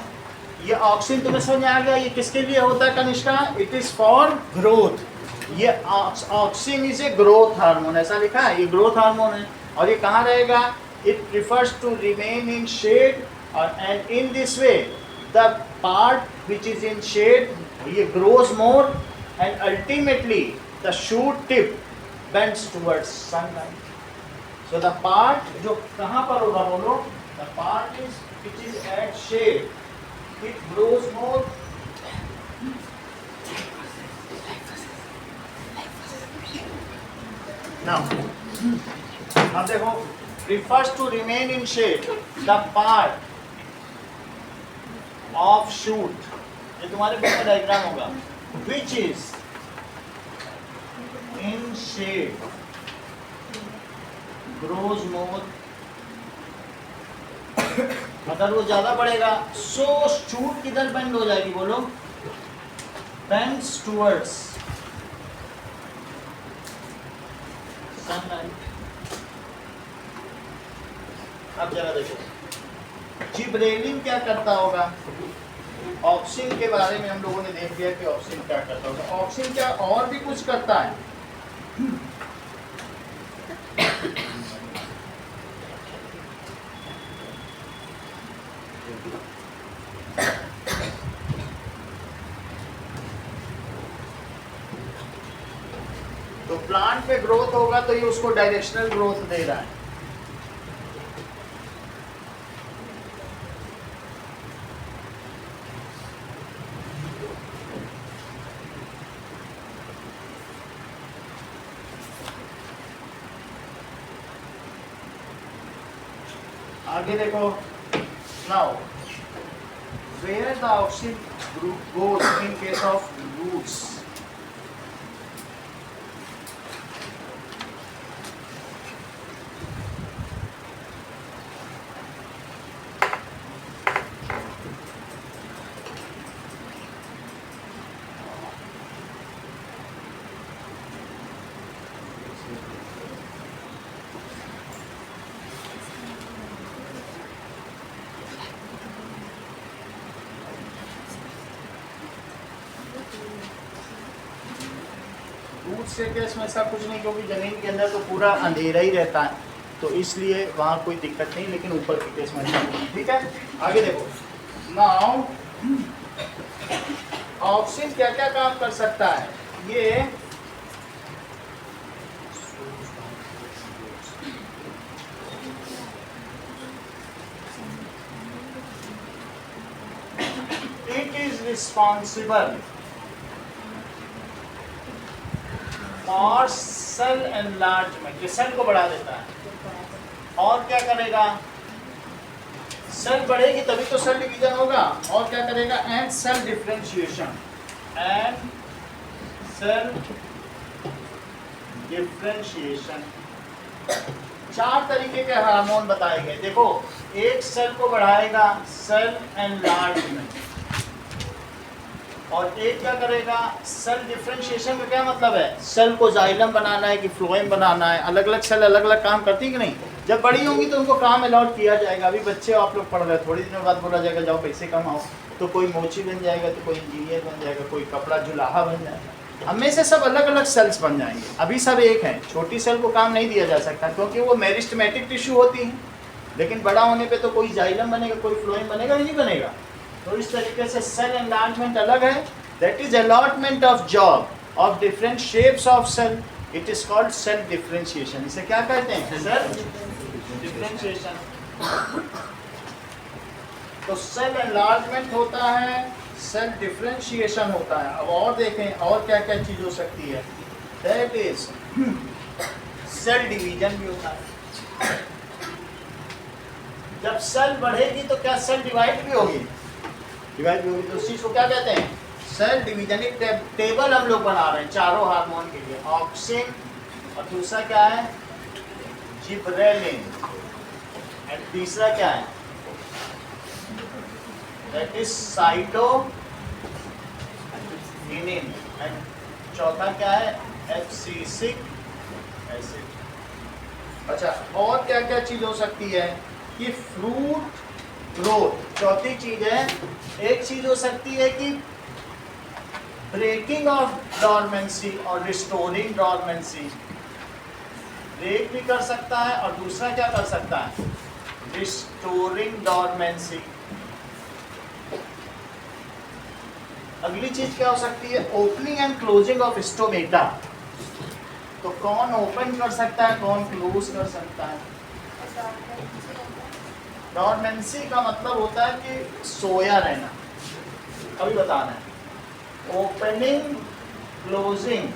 ये ऑक्सीजन तुम्हें समझ में आ गया ये किसके लिए होता है Kanishka, it is for growth. ये oxygen is a growth hormone, ऐसा लिखा है, ये ग्रोथ हार्मोन है। और ये कहाँ रहेगा, it prefers to remain in shade and in this way the part which is in shade ये grows more and ultimately the shoot tip bends towards sunlight. So the part जो कहाँ पर होगा बोलो, the part is which is at shade it grows more now अब देखो prefers to remain in shade the part of shoot ये तुम्हारे book में डायग्राम होगा which is in shade grows more अगर वो ज्यादा बढ़ेगा सो शूट किधर बेंड हो जाएगी बोलो, बेंड्स टुवर्ड्स सनलाइट। अब जरा देखो जिब्रेलिन क्या करता होगा, ऑक्सीजन के बारे में हम लोगों ने देख लिया कि ऑक्सीजन क्या करता होगा। ऑक्सीजन क्या और भी कुछ करता है, तो प्लांट में ग्रोथ होगा तो ये उसको डायरेक्शनल ग्रोथ दे रहा है। आगे देखो, now where the oxygen goes in case of roots, से केस में ऐसा कुछ नहीं क्योंकि जमीन के अंदर तो पूरा अंधेरा ही रहता है तो इसलिए वहाँ कोई दिक्कत नहीं, लेकिन ऊपर के केस में ऐसा नहीं। ठीक है, आगे देखो, नाउ ऑक्सीजन क्या क्या काम कर सकता है, ये इट इज रिस्पॉन्सिबल और सेल एनलार्जमेंट, ये सेल को बढ़ा देता है। और क्या करेगा, सेल बढ़ेगी तभी तो सेल डिवीजन होगा। और क्या करेगा, and cell differentiation, and cell differentiation. 4 तरीके के हार्मोन बताए गए। देखो, एक सेल को बढ़ाएगा सेल एनलार्जमेंट, और एक क्या करेगा सेल डिफरेंशिएशन। का क्या मतलब है, सेल को जाइलम बनाना है कि फ्लोएम बनाना है। अलग अलग सेल अलग अलग काम करती कि नहीं, जब बड़ी होंगी तो उनको काम अलॉट किया जाएगा। अभी बच्चे आप लोग पढ़ रहे हैं, थोड़ी दिनों बाद बोला जाएगा जाओ पैसे कमाओ, तो कोई मोची बन जाएगा, तो कोई इंजीनियर बन जाएगा, कोई कपड़ा जुलाहा बन जाएगा। हमें से सब अलग अलग सेल्स बन जाएंगे। अभी सब एक हैं, छोटी सेल को काम नहीं दिया जा सकता क्योंकि वो मेरिस्टेमेटिक टिश्यू होती है, लेकिन बड़ा होने पे तो कोई जाइलम बनेगा, कोई फ्लोएम बनेगा, नहीं बनेगा। तो इस तरीके से सेल एनलार्जमेंट अलग है, that is allotment of job of different shapes of cell, it is called cell differentiation. इसे क्या कहते हैं, सेल डिफरेंशिएशन। तो सेल एनलार्जमेंट होता है, सेल डिफरेंशिएशन होता है। अब और देखें और क्या क्या चीज हो सकती है, दैट इज सेल डिवीजन भी होता है। जब सेल बढ़ेगी तो क्या सेल डिवाइड भी होगी, डिवाइड भी होगी, तो उस चीज को क्या कहते हैं, सेल डिवीजन। एक टेबल हम लोग बना रहे हैं चारों हार्मोन के लिए, ऑक्सिन, और दूसरा क्या है जिब्रेलिन, और तीसरा क्या है दैट इज साइटोकिनिन, एंड चौथा क्या है एब्सिसिक एसिड। अच्छा, और क्या क्या चीज हो सकती है कि फ्रूट ग्रोथ। चौथी चीज है, एक चीज हो सकती है कि ब्रेकिंग ऑफ डॉर्मेंसी और रिस्टोरिंग डॉर्मेंसी। ब्रेक भी कर सकता है और दूसरा क्या कर सकता है, रिस्टोरिंग डॉर्मेंसी। अगली चीज क्या हो सकती है, opening and closing of stomata. तो कौन ओपन कर सकता है, कौन क्लोज कर सकता है। डॉर्मेंसी का मतलब होता है कि सोया रहना, अभी बताना है। ओपनिंग क्लोजिंग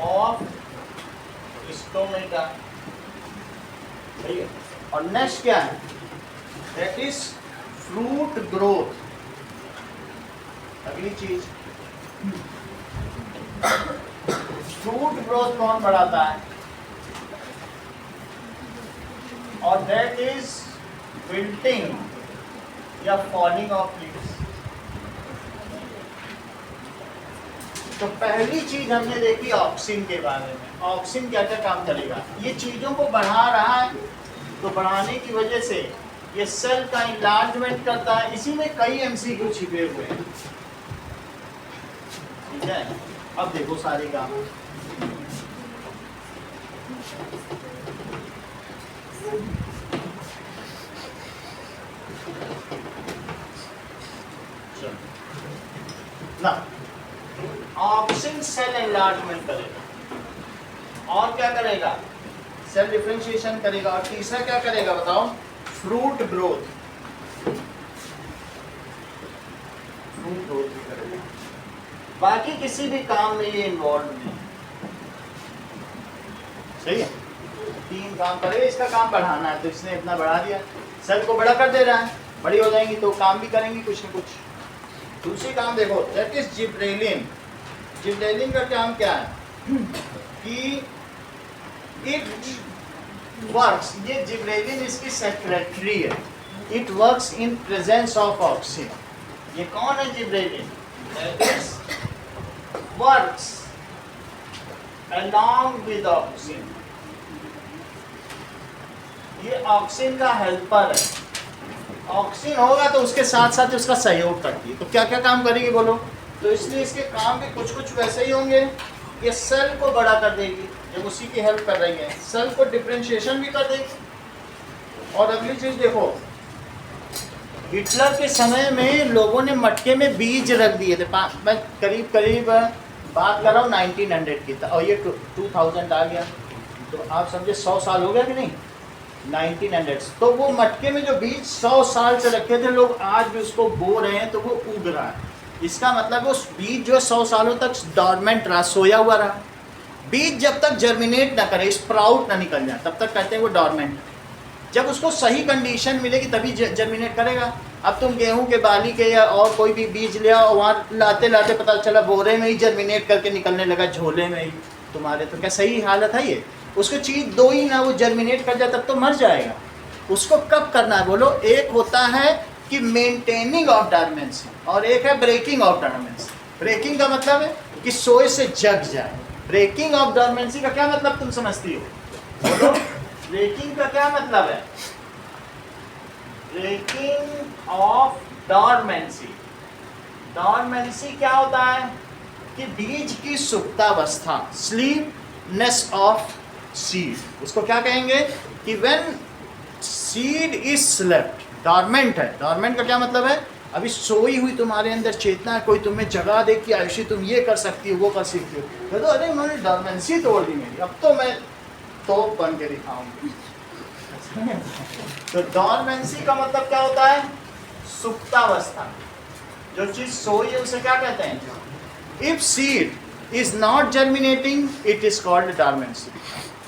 ऑफ स्टोमेटा, और नेक्स्ट क्या है, दैट इज फ्रूट ग्रोथ। अगली चीज, फ्रूट ग्रोथ कौन बढ़ाता है, और दैट इज विल्टिंग या फॉलिंग ऑफ लीव्स। तो पहली चीज हमने देखी ऑक्सिन के बारे में। ऑक्सिन क्या क्या काम करेगा, ये चीजों को बढ़ा रहा है, तो बढ़ाने की वजह से ये सेल का इनलार्जमेंट करता है। इसी में कई एमसीक्यू छिपे हुए हैं, ठीक है। अब देखो सारे काम, ना ऑक्सिन सेल एनलार्जमेंट करेगा, और क्या करेगा, सेल डिफरेंशिएशन करेगा, और तीसरा क्या करेगा बताओ, फ्रूट ग्रोथ। फ्रूट ग्रोथ भी करेगा, बाकी किसी भी काम में ये इन्वॉल्व नहीं। सही है, तीन काम करेगा, इसका काम बढ़ाना है तो इसने इतना बढ़ा दिया, सेल को बड़ा कर दे रहा है, बड़ी हो जाएंगी तो काम भी करेंगी कुछ न कुछ। दूसरी काम देखो, दैट इज जिब्रेलिन। जिब्रेलिन का काम क्या है कि इट वर्क्स, ये जिब्रेलिन इसकी सेक्रेटरी है, it works in presence of auxin. ये कौन है gibberellin, that is works along with auxin. ये ऑक्सिन का हेल्पर है, ऑक्सिन होगा तो उसके साथ साथ उसका सहयोग करती है। तो क्या क्या काम करेगी बोलो, तो इसलिए इसके काम भी कुछ कुछ वैसे ही होंगे। ये सेल को बड़ा कर देगी जब उसी की हेल्प कर रही है, सेल को डिफरेंशिएशन भी कर देगी। और अगली चीज देखो, हिटलर के समय में लोगों ने मटके में बीज रख दिए थे। मैं करीब करीब बात कर रहा हूँ 1900 की, और ये 2000 आ गया, तो आप समझे 100 साल हो गया कि नहीं, 1900। तो वो मटके में जो बीज 100 साल से रखे थे लोग, आज भी उसको बो रहे हैं तो वो उग रहा है। इसका मतलब वो बीज जो 100 सालों तक डॉर्मेंट रहा, सोया हुआ रहा। बीज जब तक जर्मिनेट ना करे, स्प्राउट ना निकल जाए, तब तक कहते हैं वो डॉर्मेंट। जब उसको सही कंडीशन मिलेगी तभी जर्मिनेट करेगा। अब तुम गेहूं के बाली के या और कोई भी बीज ले आओ, वहाँ लाते लाते पता चला बोरे में ही जर्मिनेट करके निकलने लगा, झोले में ही तुम्हारे, तो क्या सही हालत है ये। उसको चीज़ दो ही ना, वो जर्मिनेट कर जाए तब तो मर जाएगा। उसको कब करना है बोलो, एक होता है कि मेंटेनिंग ऑफ डॉर्मेंसी और एक है ब्रेकिंग ऑफ डॉर्मेंसी। ब्रेकिंग का मतलब है कि सोए से जग जाए। ब्रेकिंग ऑफ डॉर्मेंसी का क्या मतलब तुम समझती हो बोलो, ब्रेकिंग का क्या मतलब है, ब्रेकिंग ऑफ डॉर्मेंसी। डॉर्मेंसी क्या होता है कि बीज की सुप्तावस्था, स्लीपनेस ऑफ सीड। उसको क्या कहेंगे कि when seed is slept, dormant है। डॉर्मेंट का क्या मतलब है, अभी सोई हुई तुम्हारे अंदर चेतना है, कोई तुम्हें जगा दे कि आयुषी तुम ये कर सकती हो, वो कर सकती हो, तो अरे मैंने डॉर्मेंसी तोड़ दी मेरी, अब तो मैं तोप बन के दिखाऊंगी। तो डॉर्मेंसी का मतलब क्या होता है, सुप्तावस्था। जो चीज सोई है उसे क्या कहते हैं, if seed is not germinating it is called dormancy.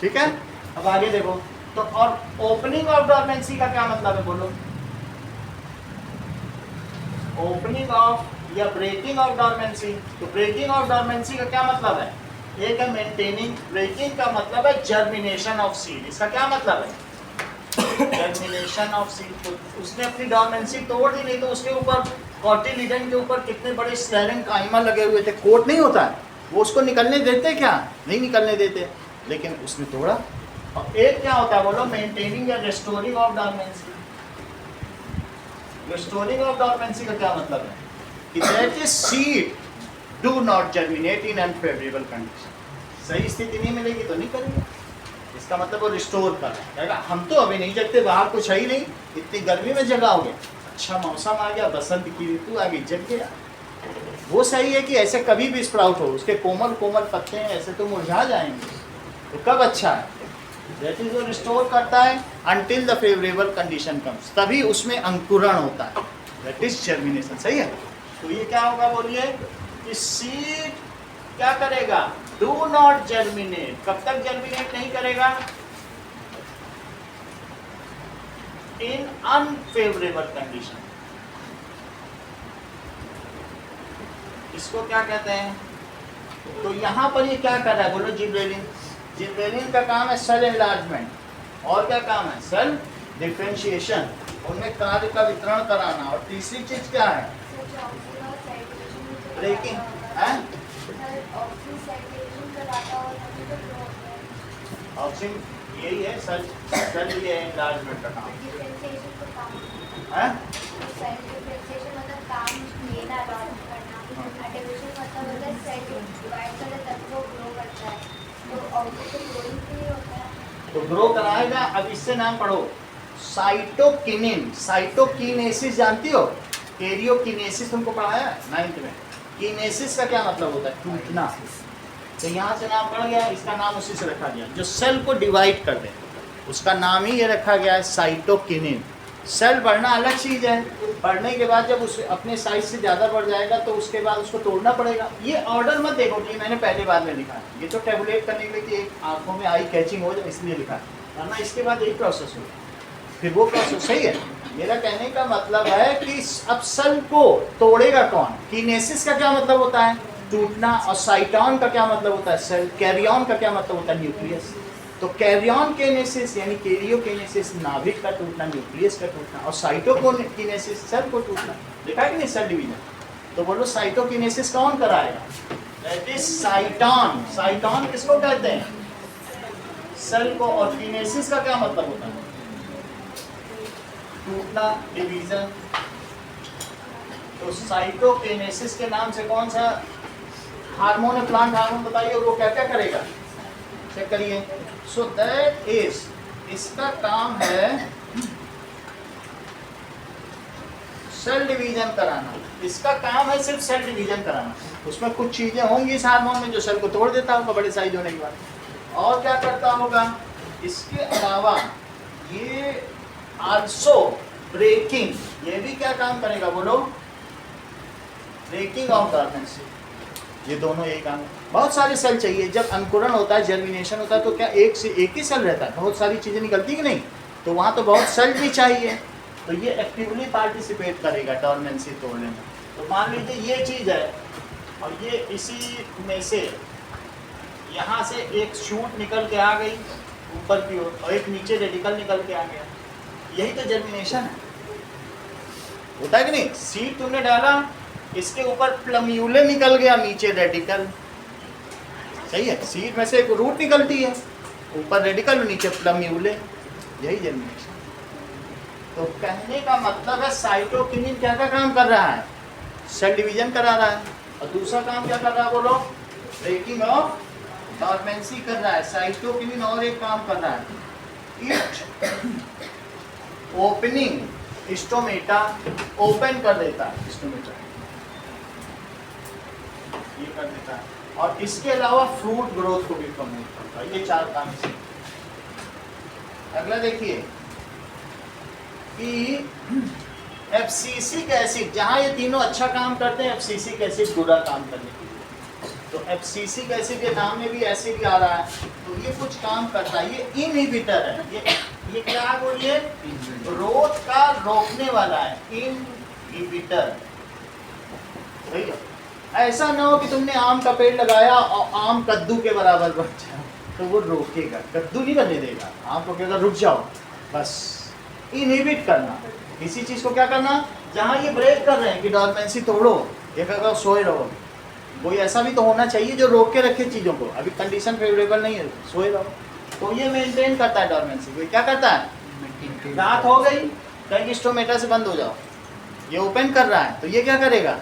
ठीक है, अब आगे देखो तो, और ओपनिंग ऑफ डॉर्मेंसी का क्या मतलब है बोलो, ओपनिंग ऑफ या ब्रेकिंग ऑफ डॉर्मेंसी। तो ब्रेकिंग ऑफ डॉर्मेंसी का क्या मतलब है, एक है मेंटेनिंग, ब्रेकिंग का मतलब है जर्मिनेशन ऑफ सीड। इसका क्या मतलब है, जर्मिनेशन ऑफ सीड। तो उसने अपनी डॉर्मेंसी तोड़ दी, नहीं तो उसके ऊपर कॉटिलिडन के ऊपर कितने बड़े स्टेरिंग काइमा लगे हुए थे, कोट नहीं होता है, वो उसको निकलने देते क्या, नहीं निकलने देते। लेकिन उसने तोड़ा। और एक क्या होता है बोलो, मेंटेनिंग या restoring of dormancy. Restoring of dormancy का क्या मतलब है कि that is seed do not germinate in unfavourable condition. सही स्थिति नहीं मिलेगी तो नहीं करेगा, इसका मतलब वो रिस्टोर कर रहा है। हम तो अभी नहीं जगते, बाहर कुछ है ही नहीं, इतनी गर्मी में जगाओगे, अच्छा मौसम आ गया, बसंत की ऋतु आ गई, जग गया। वो सही है कि ऐसे कभी भी स्प्राउट हो, उसके कोमल कोमल पत्ते हैं ऐसे तो मुरझा जाएंगे, तो कब अच्छा है, दैट इज वो रिस्टोर करता है until the favourable condition comes, तभी उसमें अंकुरण होता है, दैट इज जर्मिनेशन। सही है। तो ये क्या होगा बोलिए कि सीड क्या करेगा, डू नॉट जर्मिनेट। कब तक जर्मिनेट नहीं करेगा, इन अनफेवरेबल कंडीशन। इसको क्या कहते हैं, तो यहाँ पर ये क्या कर रहा है बोलो, जिब्रेलिन। जिब्रेलिन का काम है सेल एनलार्जमेंट, और क्या काम है, सेल डिफरेंशिएशन, उनमें कार्य का वितरण कराना। और तीसरी चीज क्या है, ब्रेकिंग है, ऑक्सीजन, यही है सेल, सेल ये एनलार्जमेंट का काम है। तो ग्रो कराएगा। अब इससे नाम पढ़ो, साइटोकिनिन। साइटोकिनेसिस जानती हो, कैरियोकिनेसिस तुमको पढ़ाया है 9th में। किनेसिस का क्या मतलब होता है, टूटना। तो यहाँ से नाम पड़ गया, इसका नाम उसी से रखा गया, जो सेल को डिवाइड कर दे, उसका नाम ही ये रखा गया है साइटोकिनिन। सेल बढ़ना अलग चीज़ है, बढ़ने के बाद जब उस अपने साइज से ज़्यादा बढ़ जाएगा तो उसके बाद उसको तोड़ना पड़ेगा। ये ऑर्डर मत देखो कि मैंने पहले बार में लिखा है, ये तो टेबुलेट करने के लिए कि एक आंखों में आई कैचिंग हो जाए इसलिए लिखा है, वरना इसके बाद यही प्रोसेस होगा, फिर वो प्रोसेस। सही है। मेरा कहने का मतलब है कि अब सेल को तोड़ेगा कौन। किनेसिस का क्या मतलब होता है, टूटना। और साइटॉन का क्या मतलब होता है, सेल। कैरियन का क्या मतलब होता है, न्यूक्लियस। तो कैरियन किनेसिस यानी कैरियोकिनेसिस नाभिक का टूटना, न्यूक्लियस का टूटना। और साइटोकिनेसिस सेल को टूटना। देखा है कि नहीं, सेल डिवीजन। तो बोलो साइटोकिनेसिस कौन कराएगा, दैट इज साइटॉन। साइटॉन किसको कहते हैं, सेल को। और किनेसिस का क्या मतलब होता है, टूटना, डिवीजन। तो साइटोकिनेसिस के नाम से कौन सा हार्मोन है, प्लांट हार्मोन बताइए, और वो क्या क्या करेगा, चेक करिए। सो दैट इज, इसका काम है सेल डिवीजन कराना। इसका काम है सिर्फ सेल डिवीजन कराना। उसमें कुछ चीजें होंगी इस हार्मोन में जो सेल को तोड़ देता होगा बड़े साइज होने के बाद। और क्या करता होगा, इसके अलावा ये आल्सो ब्रेकिंग, ये भी क्या काम करेगा बोलो, ब्रेकिंग ऑफ डॉर्मेंसी। ये दोनों यही काम है। बहुत सारे सेल चाहिए, जब अंकुरण होता है, जर्मिनेशन होता है, तो क्या एक से एक ही सेल रहता है, बहुत सारी चीजें निकलती कि नहीं, तो वहाँ तो बहुत सेल भी चाहिए। तो ये एक्टिवली पार्टिसिपेट करेगा डॉर्मेंसी तोड़ने में। तो मान लीजिए ये चीज़ है, और ये इसी में से यहाँ से एक शूट निकल के आ गई ऊपर की ओर, और एक नीचे रेडिकल निकल के आ गया। यही तो जर्मिनेशन है, होता है कि नहीं। सीड तुमने डाला, इसके ऊपर प्लम्यूले निकल गया, नीचे रेडिकल। सही है। सीड में से एक रूट निकलती है, ऊपर रेडिकल और नीचे प्लम्यूले, यही जर्मिनेशन। तो कहने का मतलब है साइटोकिनिन क्या क्या काम कर रहा है, सेल डिवीजन करा रहा है। और दूसरा काम क्या कर रहा है बोलो, ब्रेकिंग ऑफ डॉर्मेंसी कर रहा है। साइटोकिनिन और एक काम कर रहा है, इट ओपनिंग स्टोमेटा, ओपन कर देता है स्टोमेटा, ये कर देता है। और इसके अलावा फ्रूट ग्रोथ को भी प्रमोट करता है। ये 4 काम से। अगला देखिए कि एब्सिसिक एसिड, जहाँ ये तीनों अच्छा काम करते हैं, एब्सिसिक एसिड बुरा काम करने के लिए। तो एब्सिसिक एसिड के नाम में भी एसिड आ रहा है, तो ये कुछ काम करता है। ये इनहिबिटर है, ये क्या बोलिए, ग्रोथ का रोकने वाला है, इनहिबिटर। सही है। ऐसा ना हो कि तुमने आम का पेड़ लगाया और आम कद्दू के बराबर बन जाए, तो वो रोकेगा, कद्दू नहीं बनने देगा, आम को कहेगा रुक जाओ। बस इनहिबिट करना, किसी चीज़ को क्या करना, जहाँ ये ब्रेक कर रहे हैं कि डॉर्मेंसी तोड़ो, ये कहेगा सोए रहो, कोई ऐसा भी तो होना चाहिए जो रोक के रखे चीज़ों को। अभी कंडीशन फेवरेबल नहीं है, सोए रहो। तो ये मेंटेन करता है डोरमेंसी को। क्या करता है? रात हो गई, कहीं स्टोमेटा से बंद हो जाओ, ये ओपन कर रहा है, तो ये क्या करेगा?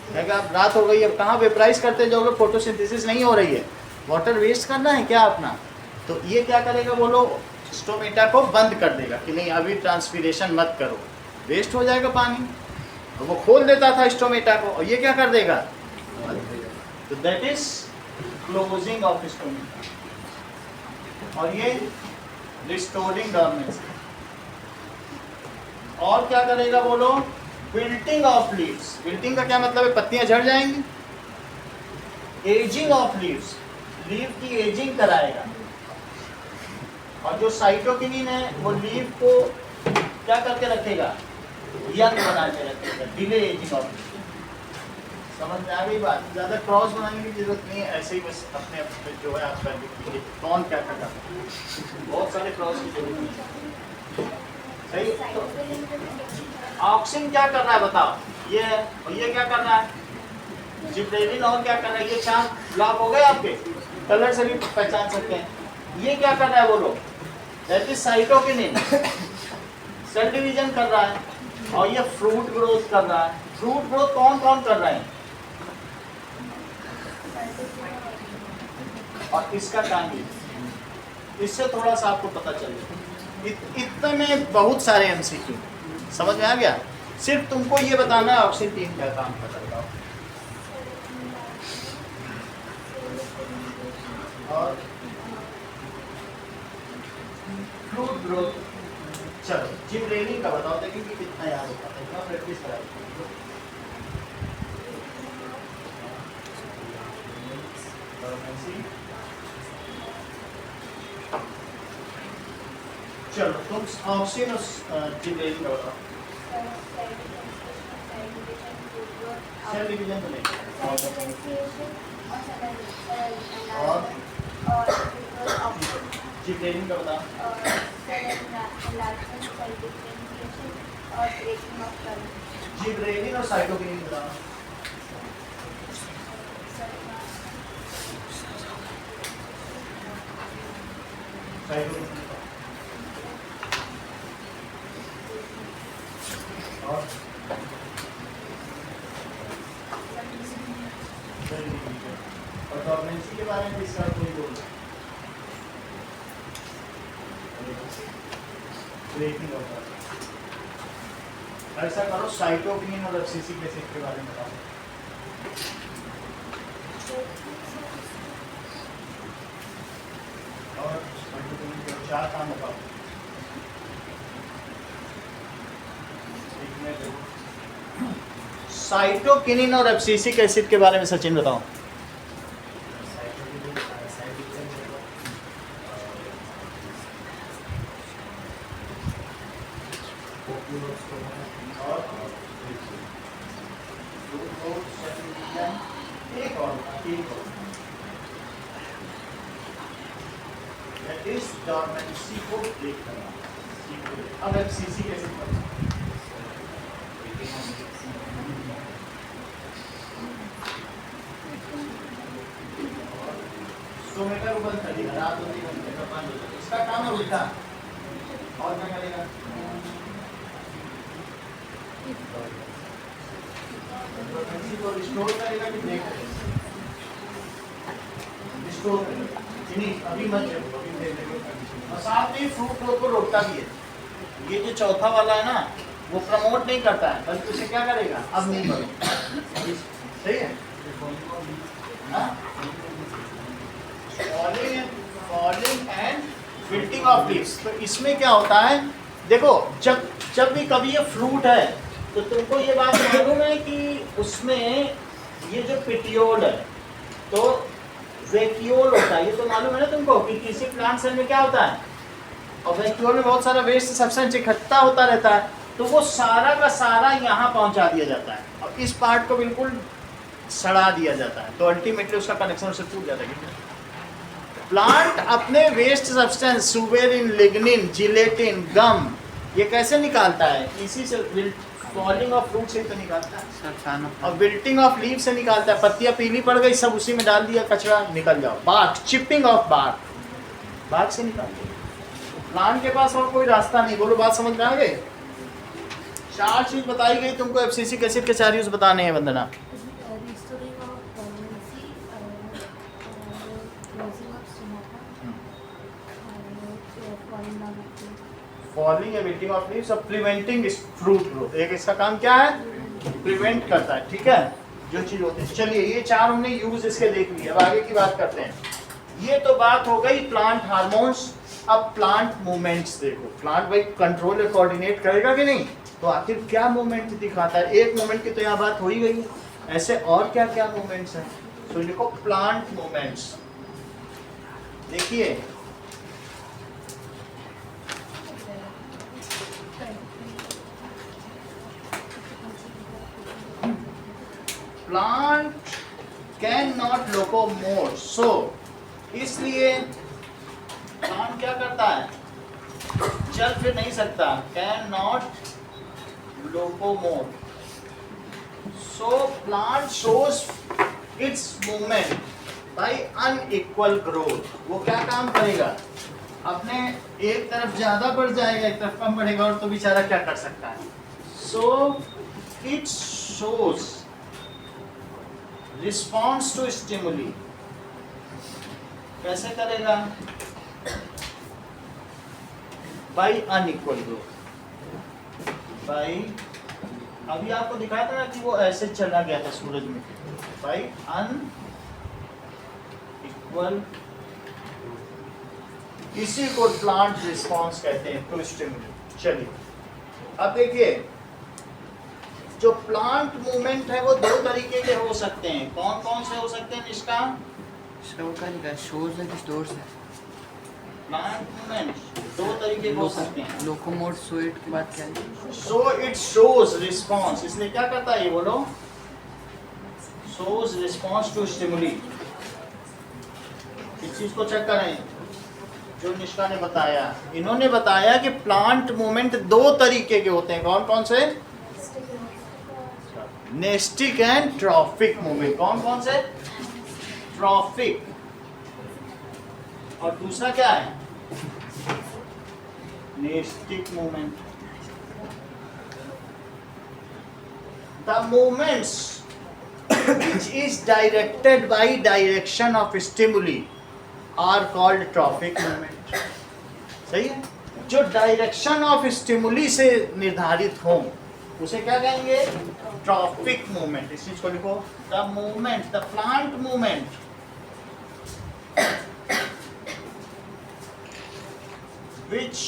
कहेगा अब रात हो गई, अब कहाँ वेपराइज करते जाओगे, फोटोसिंथेसिस नहीं हो रही है, वाटर वेस्ट करना है क्या अपना? तो ये क्या करेगा बोलो? स्टोमेटा को बंद कर देगा कि नहीं अभी ट्रांसपीरेशन मत करो, वेस्ट हो जाएगा पानी। तो वो खोल देता था स्टोमेटा को, और ये क्या कर देगा? तो that is closing of stomata, और ये रिस्टोरिंग डोरमेंसी। और क्या करेगा बोलो? Wilting of leaves. विल्टिंग का क्या मतलब है? पत्तियां झड़ जाएंगी। एजिंग ऑफ लीव्स, लीव की एजिंग कराएगा। और जो साइटोकिनिन है वो लीव को क्या करके रखेगा? यंग बना के रखेगा, डिले एजिंग ऑफ लीव। समझ में आ गई बात? ज़्यादा क्रॉस बनाने की जरूरत नहीं है, ऐसे ही बस अपने अपने जो है आप कर लीजिए कौन क्या कर रहा है, बहुत सारे क्रॉस की जरूरत नहीं। सही। तो ऑक्सिन क्या कर रहा है बताओ? ये है, और ये क्या कर रहा है? जिब्रेलिन। और क्या कर रहा है? ये चार ब्लॉक हो गए आपके, कलर से भी पहचान सकते हैं। ये क्या कर रहा है बोलो? That is cytokinin, cell division कर रहा है, और ये फ्रूट ग्रोथ कर रहा है। फ्रूट ग्रोथ कौन कौन कर रहे हैं? और इसका काम ये, इससे थोड़ा सा आपको पता चलेगा। इतने में बहुत सारे एमसीक्यू समझ में आ गया। सिर्फ तुमको ये बताना है ऑक्सीजन टीम क्या काम कर रहा है। और फ्रूट ग्रोथ, चलो जिब्रेलिन का बताओ, देखिए कि कितना याद होता है, कितना प्रैक्टिस कराएंगे। चलो तुम ऑक्सीजन और जिब्रेलिन का बताओ। सेल डिवीजन तो नहीं, और जिब्रेलिन का बताओ। जिब्रेलिन और साइटोकिनिन बताओ। साइटोकिनिन और डोरमेंसी के बारे में इसका कोई बोल ब्रेकिंग होता है। ऐसा करो साइटोकिनिन और एफसीसी एसिड के बारे में बताओ। और साइटोकिनिन के चार काम बताओ। साइटोकिनिन और एब्सिसिक एसिड के बारे में सचिन बताओ। इस डोरमेंसी को ब्रेक करना। अब एब्सिसिक एसिड बताओ। स्टोमेटा को बंद कर देगा, रात होती है बंद हो जाएगा। इसका काम है उल्टा। और क्या करेगा? डोरमेंसी को रिस्टोर करेगा कि ब्रेक करेगा? रिस्टोर करेगा। नहीं अभी मत चलो, अभी दे देंगे। और साथ में फ्रूट ग्रोथ को रोकता भी है। ये जो चौथा वाला है ना, वो प्रमोट नहीं करता है, बल्कि उसे क्या करेगा? अब नहीं करो। सही है? Falling and wilting of leaves. तो इसमें क्या होता है देखो, जब भी कभी ये फ्रूट है तो तुमको ये बात मालूम है कि उसमें ये जो पिटियोल है तो वैक्यूल होता है, ये तो मालूम है ना तुमको कि किसी प्लांट सेल में क्या होता है। और वैक्यूल में बहुत सारा वेस्ट सब्सटेंस इकट्ठा होता रहता है, तो वो सारा का सारा यहाँ पहुँचा दिया जाता है और इस पार्ट को बिल्कुल सड़ा दिया जाता है। तो अल्टीमेटली उसका कनेक्शन उससे टूट जाता है। प्लांट अपने waste substance suberin, lignin, gelatin, gum ये कैसे निकालता है? इसी से फॉलिंग ऑफ फ्रूट से तो निकालता है, सर फैन ऑफ और विल्टिंग ऑफ लीव से निकालता है। पत्तियां पीली पड़ गई, सब उसी में डाल दिया कचरा, निकल जाओ। Bark, chipping of bark, bark से निकाल दो। प्लांट के पास और कोई रास्ता नहीं। बोलो बात समझ में आ गई? 4 चीज बताई गई तुमको एफसीसी एसिड के 4 यूज बताने हैं वंदना। restoring of buoyancy, closing of stomata, falling down of fruit. Falling या विल्टिंग ऑफ लीव्स और प्रिवेंटिंग फ्रूट ग्रोथ, एक इसका काम क्या है? प्रिवेंट करता है। ठीक है, जो चीज होती है। चलिए ये 4 हमने यूज इसके देख लिए, अब आगे की बात करते हैं। ये तो बात हो गई प्लांट हार्मोन्स। अब प्लांट मूवमेंट्स देखो। प्लांट भाई कंट्रोल और कोऑर्डिनेट करेगा कि नहीं? तो आखिर क्या मूवमेंट दिखाता है? एक मूवमेंट की तो यहाँ बात हो ही गई है, ऐसे और क्या क्या मूवमेंट्स हैं? तो लिखो प्लांट मूवमेंट्स। देखिए प्लांट कैन नॉट लोकोमोट, सो इसलिए प्लांट क्या करता है? चल फिर नहीं सकता। Can not locomote, so plant shows it's movement by unequal growth. वो क्या काम करेगा? अपने एक तरफ ज्यादा बढ़ जाएगा, एक तरफ कम बढ़ेगा, और तो बेचारा क्या कर सकता है? So it shows response to stimuli. कैसे करेगा? Bye unequal growth. बाय, अभी आपको दिखाया था ना कि वो ऐसे चला गया था सूरज में। बाय अनइक्वल, इसी को प्लांट रिस्पॉन्स कहते हैं, टू स्टिमुली। चलिए अब देखिए, जो प्लांट मूवमेंट है वो 2 तरीके के हो सकते हैं। कौन कौन से हो सकते हैं इसका? शो का निकाल, शोज है कि स्टोर्स है? प्लांट मूवमेंट 2 तरीके के हो सकते हैं। लोकोमोट, सो इट की बात क्या है? सो इट शोज रिस्पॉन्स, इसलिए क्या करता है ये? बोलो, शोज रिस्पॉन्स टू स्टिमुली। इस चीज को चेक करें जो निष्का ने बताया। इन्होंने बताया कि प्लांट मूवमेंट 2 तरीके के होते हैं। कौन कौन से? Nastic and trophic movement. कौन कौन से? ट्रॉफिक, और दूसरा क्या है? Nastic movement. The movements which is directed by direction of stimuli are called trophic movement। सही है? जो डायरेक्शन ऑफ स्टिमुली से निर्धारित हो उसे क्या कहेंगे? Trophic movement. इस चीज को लिखो, the movement, the plant movement which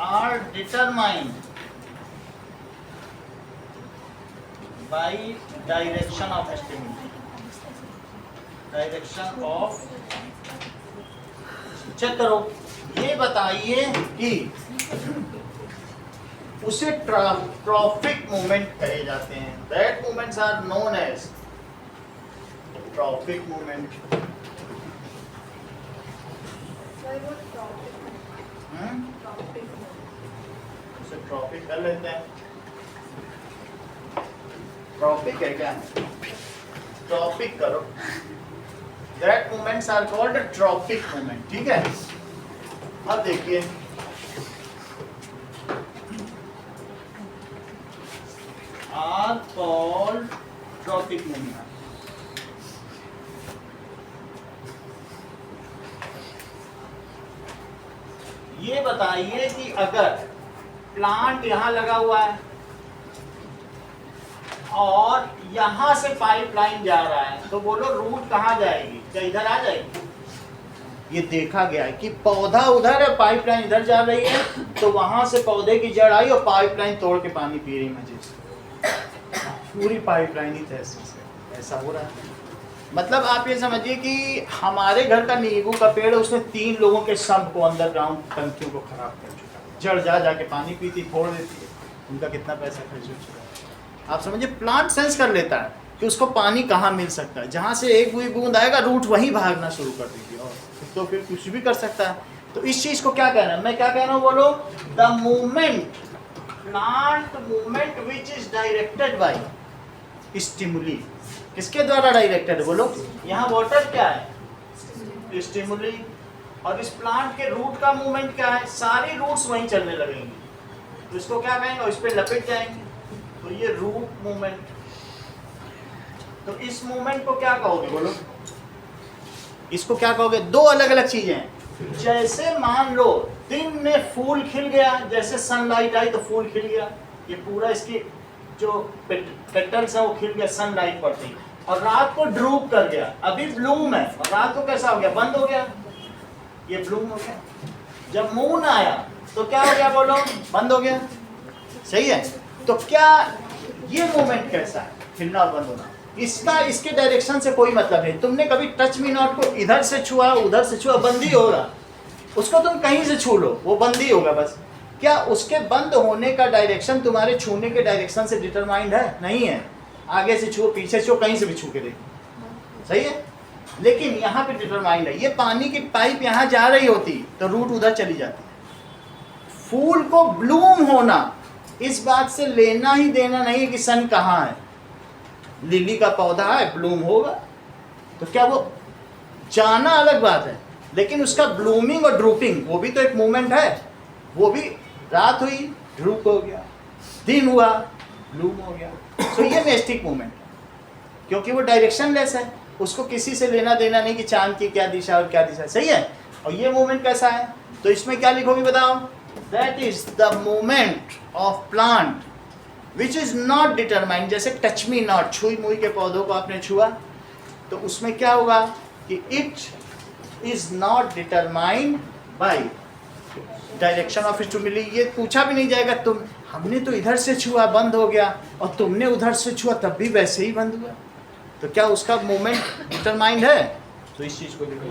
are determined by direction of stimuli, direction of. Check करो, ये बताइए कि उसे ट्रॉफिक मूवमेंट कहे जाते हैं। That movements are known as trophic movement. उसे ट्रॉफिक कर लेते हैं। ट्रॉफिक है क्या? ट्रॉफिक करो। That movements are called trophic movement. ठीक है, अब देखिए आर कॉल्ड ट्रॉफिक मूवमेंट। ये बताइए कि अगर प्लांट यहां लगा हुआ है और यहां से पाइपलाइन जा रहा है, तो बोलो रूट कहां जाएगी? क्या इधर आ जाएगी? ये देखा गया है कि पौधा उधर है, पाइपलाइन इधर जा रही है, तो वहां से पौधे की जड़ आई और पाइपलाइन तोड़ के पानी पी रही मजे से। पूरी पाइपलाइन ही तहसील से ऐसा हो रहा है। मतलब आप ये समझिए कि हमारे घर का नींबू का पेड़ है, उसने 3 लोगों के सब को अंडरग्राउंड टंकियों को खराब कर चुका है। जड़ जा जाके पानी पीती, फोड़ देती है, उनका कितना पैसा खर्च हो चुका है। आप समझिए प्लांट सेंस कर लेता है कि उसको पानी कहाँ मिल सकता है। जहाँ से एक हुई बूंद आएगा, रूट वहीं भागना शुरू कर देगी, और तो फिर कुछ भी कर सकता है। तो इस चीज़ को क्या कहना है? मैं क्या कह रहा हूँ बोलो, the movement plant movement which is directed by stimuli. किसके द्वारा डायरेक्टेड है बोलो? यहाँ वाटर क्या है? स्टिमुली। और इस प्लांट के रूट का मूवमेंट क्या है? सारी रूट्स वहीं चलने लगेंगी, तो इसको क्या कहेंगे? और इस पे लपेट जाएंगे, तो ये रूट मूवमेंट। तो इस मूवमेंट को क्या कहोगे बोलो? इसको क्या कहोगे? दो अलग अलग चीजें हैं। जैसे मान लो दिन में फूल खिल गया, जैसे सनलाइट आई तो फूल खिल गया, ये पूरा इसकी जो पेटल्स है वो खिल गया, सनलाइट पड़ती। और रात को ड्रूप कर गया, अभी ब्लूम है, और रात को कैसा हो गया? बंद हो गया, ये ब्लूम हो गया। जब मून आया तो क्या हो गया बोलो? बंद हो गया। सही है। तो क्या ये मूवमेंट कैसा है? हिलना और बंद होना। इसका इसके डायरेक्शन से कोई मतलब नहीं। तुमने कभी टच मी नॉट को इधर से छुआ, उधर से छुआ, बंद ही होगा। उसको तुम कहीं से छू लो, वो बंद ही होगा बस। क्या उसके बंद होने का डायरेक्शन तुम्हारे छूने के डायरेक्शन से डिटरमाइंड है? नहीं है। आगे से छुओ, पीछे से छुओ, कहीं से भी छू के देखो, सही है। लेकिन यहाँ पे डिटरमाइंड है। ये पानी की पाइप यहाँ जा रही होती तो रूट उधर चली जाती। फूल को ब्लूम होना इस बात से लेना ही देना नहीं कि सन कहाँ है। लिली का पौधा है, ब्लूम होगा, तो क्या वो जाना अलग बात है, लेकिन उसका ब्लूमिंग और ड्रूपिंग वो भी तो एक मूवमेंट है। वो भी रात हुई ड्रूप हो गया, दिन हुआ ब्लूम हो गया। तो ये नेस्टिक मूवमेंट है, क्योंकि वो डायरेक्शन लेस है, उसको किसी से लेना देना नहीं कि चांद की क्या दिशा और क्या दिशा। सही है। और ये मूवमेंट कैसा है? तो इसमें क्या लिखोगे बताओ? That is the movement of plant which is not determined. जैसे टच मी नॉट, छुई मुई के पौधों को आपने छुआ, तो उसमें क्या होगा कि it is not determined by direction of stimuli. ये पूछा भी नहीं जाएगा तुम हमने तो इधर से छुआ बंद हो गया और तुमने उधर से छुआ तब भी वैसे ही बंद हुआ, तो क्या उसका मूवमेंट डिटरमाइंड है? तो इस चीज को देखो,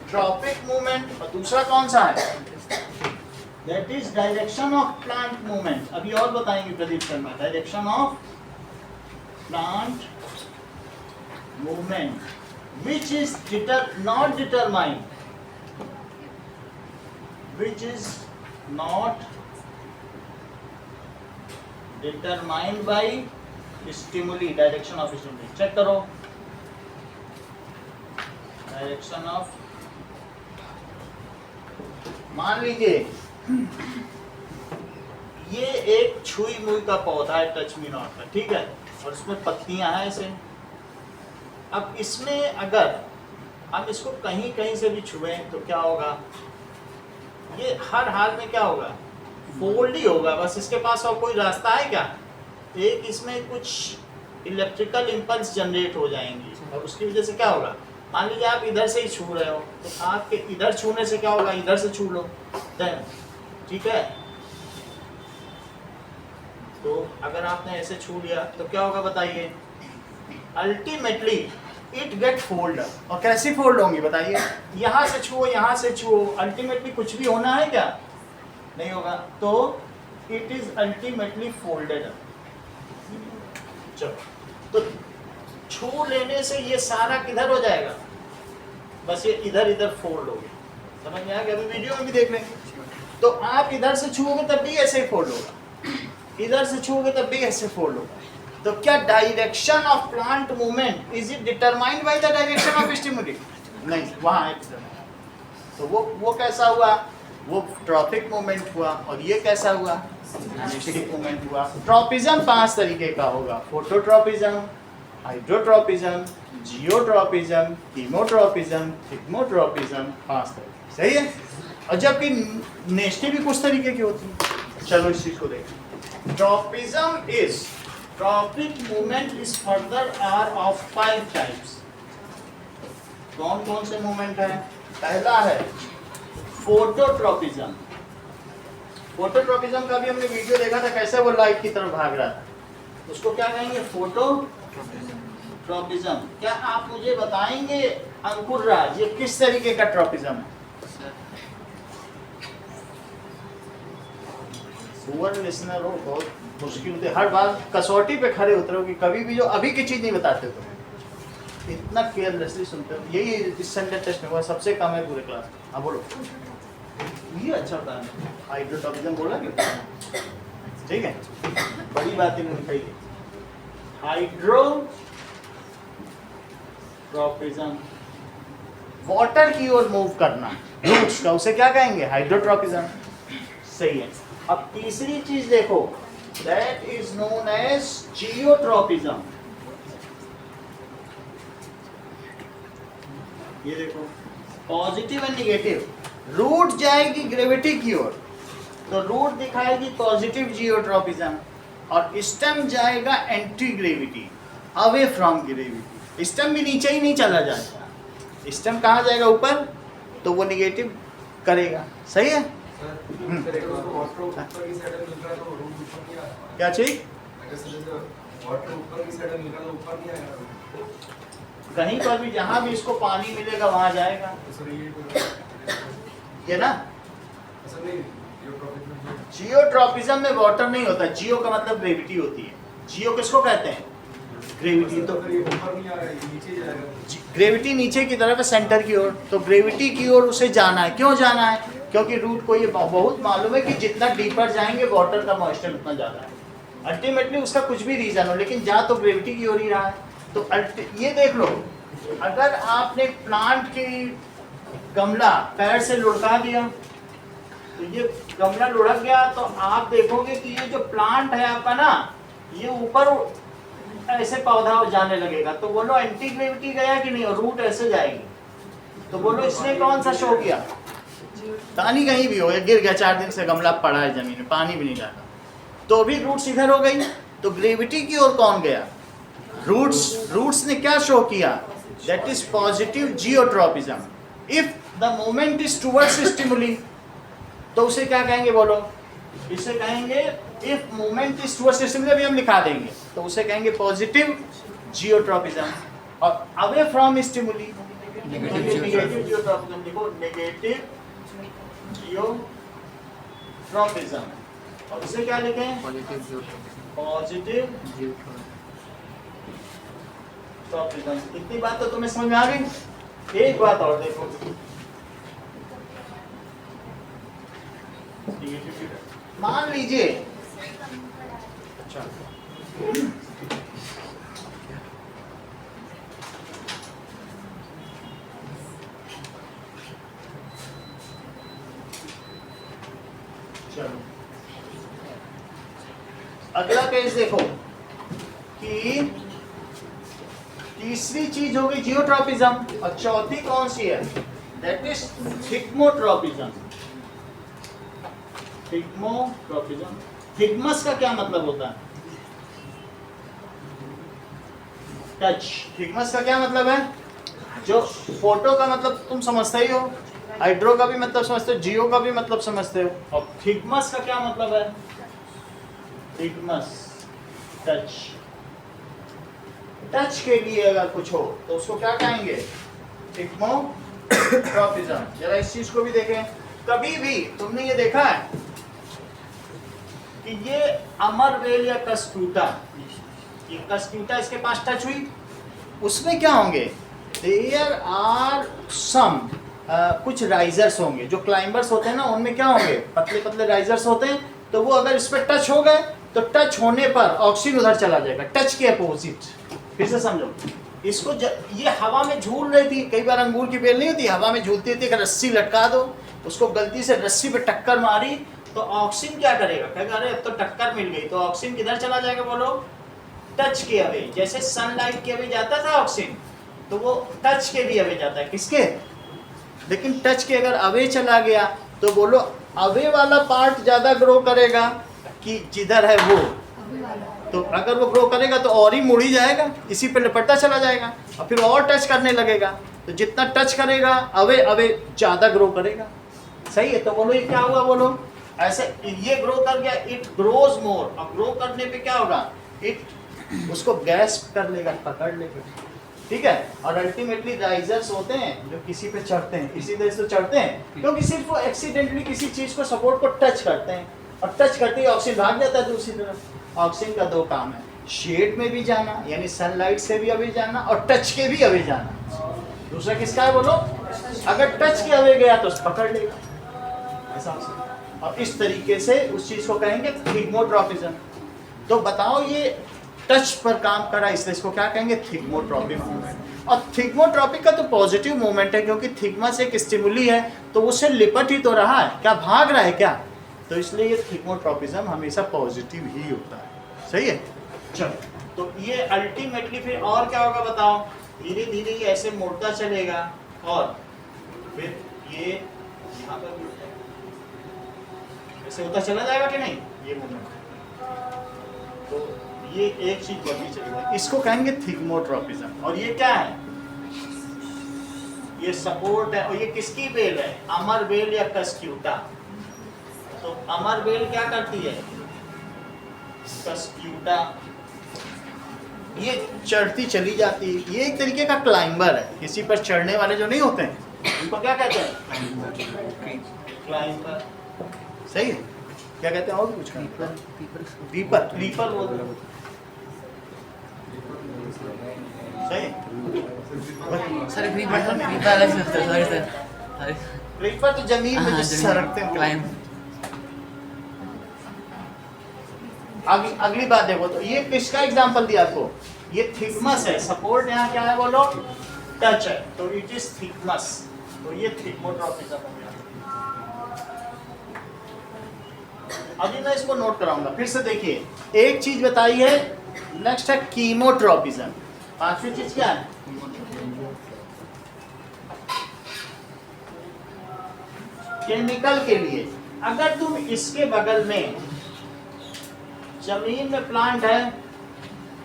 ट्रॉपिक मूवमेंट। और दूसरा कौन सा है? That is direction of plant movement. अभी और बताएंगे Pradeep Sharma. Direction of plant movement which is not determined, which is not determined by stimuli, direction of stimuli। Check करो, डायरेक्शन ऑफ, मान लीजिए ये एक छुई मुई का पौधा है, टच मी नॉट का, ठीक है, और इसमें पत्तियां हैं ऐसे। अब इसमें अगर हम इसको कहीं कहीं से भी छुएं तो क्या होगा? ये हर हाल में क्या होगा? फोल्ड ही होगा बस। इसके पास और कोई रास्ता है क्या? एक इसमें कुछ इलेक्ट्रिकल इंपल्स जनरेट हो जाएंगी, और उसकी वजह से क्या होगा? मान लीजिए आप इधर से ही छू रहे हो, तो आपके इधर छूने से क्या होगा? इधर से छू लो, ठीक है। तो अगर आपने ऐसे छू लिया तो क्या होगा बताइए? Ultimately it get fold. और कैसी फोल्ड होंगी बताइए? यहाँ से छुओ, यहाँ से छुओ, अल्टीमेटली कुछ भी होना है क्या? नहीं होगा। तो इट इज अल्टीमेटली फोल्डेड। चलो, तो छू लेने से ये सारा किधर हो जाएगा? बस ये इधर इधर फोल्ड हो गया। समझ में आ गया? अभी वीडियो में भी देख लेंगे। तो आप इधर से छुओगे तब भी ऐसे ही फोल्ड होगा, इधर से छुओगे तब भी ऐसे फोल्ड होगा। तो क्या direction of plant movement is it determined by the direction of stimuli? नहीं, वहाँ है। तो वो कैसा हुआ? वो ट्रॉपिक मूवमेंट हुआ। और ये कैसा हुआ? नेस्टिक मूवमेंट हुआ। ट्रॉपिज्म 5 तरीके का होगा: phototropism, hydrotropism, geotropism, chemotropism, thigmotropism. 5 तरीके। सही है। और जबकि नेस्टी भी कुछ तरीके की होती है। चलो इस चीज को देखें। Tropism is tropic movement is further are of 5 types. कौन कौन से मूवमेंट है? पहला है फोटोट्रॉपिज्म। फोटोट्रॉपिज्म का भी हमने वीडियो देखा था, कैसे वो लाइट की तरफ भाग रहा था। उसको क्या कहेंगे? फोटोट्रॉपिज्म। क्या आप मुझे बताएंगे अंकुर राज, ये किस तरीके का ट्रॉपिज्म है? पुअर लिसनर हो, बहुत मुश्किल होती है। हर बार कसौटी पे खड़े उतरो कि कभी भी जो अभी की चीज नहीं बताते हो, इतना केयरलेसली सुनते हो। यही इस संडे टेस्ट में हुआ, सबसे कम है पूरे क्लास में। हाँ बोलो। ये अच्छा होता है। हाइड्रोट्रॉपिज्म बोला कि ठीक है, बड़ी बात इन्होंने लिखाई है। हाइड्रोट्रॉपिज्म, वाटर की ओर मूव करना रूट्स का, उसे क्या कहेंगे? हाइड्रोट्रॉपिज्म। सही है। अब तीसरी चीज देखो, that is known as geotropism. ये देखो, पॉजिटिव एंड निगेटिव, रूट जाएगी ग्रेविटी की ओर तो रूट दिखाएगी पॉजिटिव जियोट्रॉपिज्म, और स्टेम जाएगा anti gravity, away from gravity. Stem भी नीचे ही नहीं चला जाएगा, स्टेम कहाँ जाएगा? ऊपर, तो वो निगेटिव करेगा। सही है? क्या चीज? कहीं पर भी जहां भी इसको पानी मिलेगा वहां जाएगा, ये ना। जियोट्रॉपिज्म में वाटर नहीं होता, जियो का मतलब ग्रेविटी होती है। जियो किसको कहते हैं? ग्रेविटी। तो ग्रेविटी नीचे की तरफ है, सेंटर की ओर, तो ग्रेविटी की ओर उसे जाना है। क्यों जाना है? क्योंकि रूट को ये बहुत मालूम है कि जितना डीपर जाएंगे वाटर का मॉइस्चर उतना ज़्यादा है। अल्टीमेटली उसका कुछ भी रीजन हो, लेकिन जा तो ग्रेविटी की ओर ही रहा है। तो ये देख लो, अगर आपने प्लांट की गमला पैर से लुढ़का दिया तो ये गमला लुढ़क गया, तो आप देखोगे कि ये जो प्लांट है आपका ना, ये ऊपर ऐसे पौधा जाने लगेगा। तो बोलो एंटी ग्रेविटी गया कि नहीं? और रूट ऐसे जाएगी, तो बोलो इसने कौन सा शो किया? पानी कहीं भी हो, ये गिर गया, 4 दिन से गमला पड़ा है जमीन में, पानी भी नहीं डाला, तो भी रूट्स इधर हो गई। तो ग्रेविटी की ओर कौन गया? रूट्स ने क्या शो किया? That is positive geotropism. If the moment is towards stimuli, तो उसे क्या कहेंगे? बोलो, इसे कहेंगे if moment is towards stimuli, अभी हम लिखा देंगे, तो उसे कहेंगे पॉजिटिव जियोट्रॉपिज्म। और away from stimuli, negative geotropism. देखो, नेगेटिव जियोट्रॉपिज्म, और उसे क्या लिखें? Positive geotropism. इतनी बात तो तुम्हें समझ में आ गई। एक बात और देखो, मान लीजिए, अच्छा चलो, अगला पेज देखो कि तीसरी चीज होगी जियोट्रॉपिज्म, और चौथी कौन सी है? That is thigmotropism. थिग्मोट्रॉपिज्म, थिग्मस का क्या मतलब होता है? टच। थिग्मस का क्या मतलब है? जो फोटो का मतलब तुम समझते ही हो, हाइड्रो का भी मतलब समझते हो, जियो का भी मतलब समझते हो, और थिग्मस का क्या मतलब है? थिग्मस, टच। टच के लिए अगर कुछ हो तो उसको क्या कहेंगे? थिग्मोट्रॉपिज्म। जरा इस चीज को भी देखें। कभी भी तुमने ये देखा है कि ये अमरवेल या कस्क्यूटा, ये कस्क्यूटा इसके पास टच हुई, उसमें क्या होंगे? देयर आर सम कुछ राइजर्स होंगे। जो क्लाइंबर्स होते हैं ना, उनमें क्या होंगे? पतले पतले राइजर्स होते हैं। तो वो अगर इस पर टच हो गए तो टच होने पर ऑक्सीजन उधर चला जाएगा, टच के अपोजिट। फिर से समझो इसको। ये हवा में झूल रही थी, कई बार अंगूर की बेल नहीं होती, हवा में झूलती थी, अगर रस्सी लटका दो, उसको गलती से रस्सी पे टक्कर मारी तो ऑक्सीजन क्या करेगा? कहेगा अरे अब तो टक्कर मिल गई, तो ऑक्सीजन किधर चला जाएगा? बोलो, टच के अवे। जैसे सनलाइट के अवे जाता था ऑक्सीजन, तो वो टच के भी अवे जाता है। किसके? लेकिन टच के अगर अवे चला गया तो बोलो अवे वाला पार्ट ज्यादा ग्रो करेगा कि जिधर है वो? तो अगर वो ग्रो करेगा तो और ही मुड़ ही जाएगा, इसी पे लिपटता चला जाएगा, और फिर और टच करने लगेगा। तो जितना टच करेगा अवे अवे ज्यादा ग्रो करेगा। सही है? तो बोलो ये क्या हुआ? बोलो ऐसे ये ग्रो कर गया, इट ग्रोज मोर। और ग्रो करने पे क्या होगा? इट उसको गैस्प कर लेगा, पकड़ लेगा। ठीक है? और अल्टीमेटली राइजर्स होते हैं जो किसी पे चढ़ते हैं, इसी तरह से चढ़ते हैं क्योंकि सिर्फ वो एक्सीडेंटली किसी चीज को, सपोर्ट को टच करते हैं, और टच करते ही ऑक्सीजन भाग जाता है दूसरी तरफ। ऑक्सीजन का 2 काम है, शेड में भी जाना यानी सनलाइट से भी अवे जाना, और टच के भी अवे जाना। दूसरा किसका है? बोलो, अगर टच के अवे गया तो पकड़ लेगा। ऐसा और इस तरीके से उस चीज को कहेंगे थिग्मोट्रॉपिज्म। तो बताओ ये टच पर काम कर रहा है, इसलिए इसको क्या कहेंगे? थिग्मोट्रॉपिक मूवमेंट। और थिग्मोट्रॉपिक का तो पॉजिटिव मूवमेंट है, क्योंकि थिग्मा से एक स्टिमुली है तो उससे लिपट ही तो रहा है, क्या भाग रहा है क्या? तो इसलिए ये थिग्मोट्रॉपिज्म हमेशा पॉजिटिव ही होता है। सही है। चलो, तो ये अल्टीमेटली फिर और क्या होगा बताओ? धीरे धीरे ये ऐसे मुड़ता चलेगा और फिर ये यहाँ पर भी ऐसे होता चला जाएगा कि नहीं ये मूवमेंट। तो ये एक चीज बढ़नी चाहिए, इसको कहेंगे थिग्मोट्रॉपिज्म। और ये क्या है? ये सपोर्ट है। और ये किसकी बेल है? अमर बेल या कस्क्यूटा। तो अमर बेल क्या करती है? कस्क्यूटा ये चढ़ती चली जाती है। ये एक तरीके का क्लाइंबर है, किसी पर चढ़ने वाले जो नहीं होते हैं उनको क्या कहते हैं? क्लाइंबर। सही है। क्या कहते हैं और कुछ? क्रीपर। क्रीपर बोलते हैं। सही। सर क्रीपर अलग से होता है सर। क्रीपर तो जमीन में जिससे सरकते हैं। क्लाइंब। अगली बात देखो, तो ये किसका एग्जांपल दिया आपको? ये थिकमस है। सपोर्ट यहाँ क्या है बोलो? टच है, तो इट इज थिकमस। तो ये थिग्मोट्रॉपिज्म हो गया। अभी मैं इसको नोट कराऊंगा फिर से। देखिए, एक चीज बताई है, नेक्स्ट है कीमोट्रॉपिज्म। पांचवी चीज क्या है? केमिकल के लिए अगर तुम इसके बगल में जमीन में प्लांट है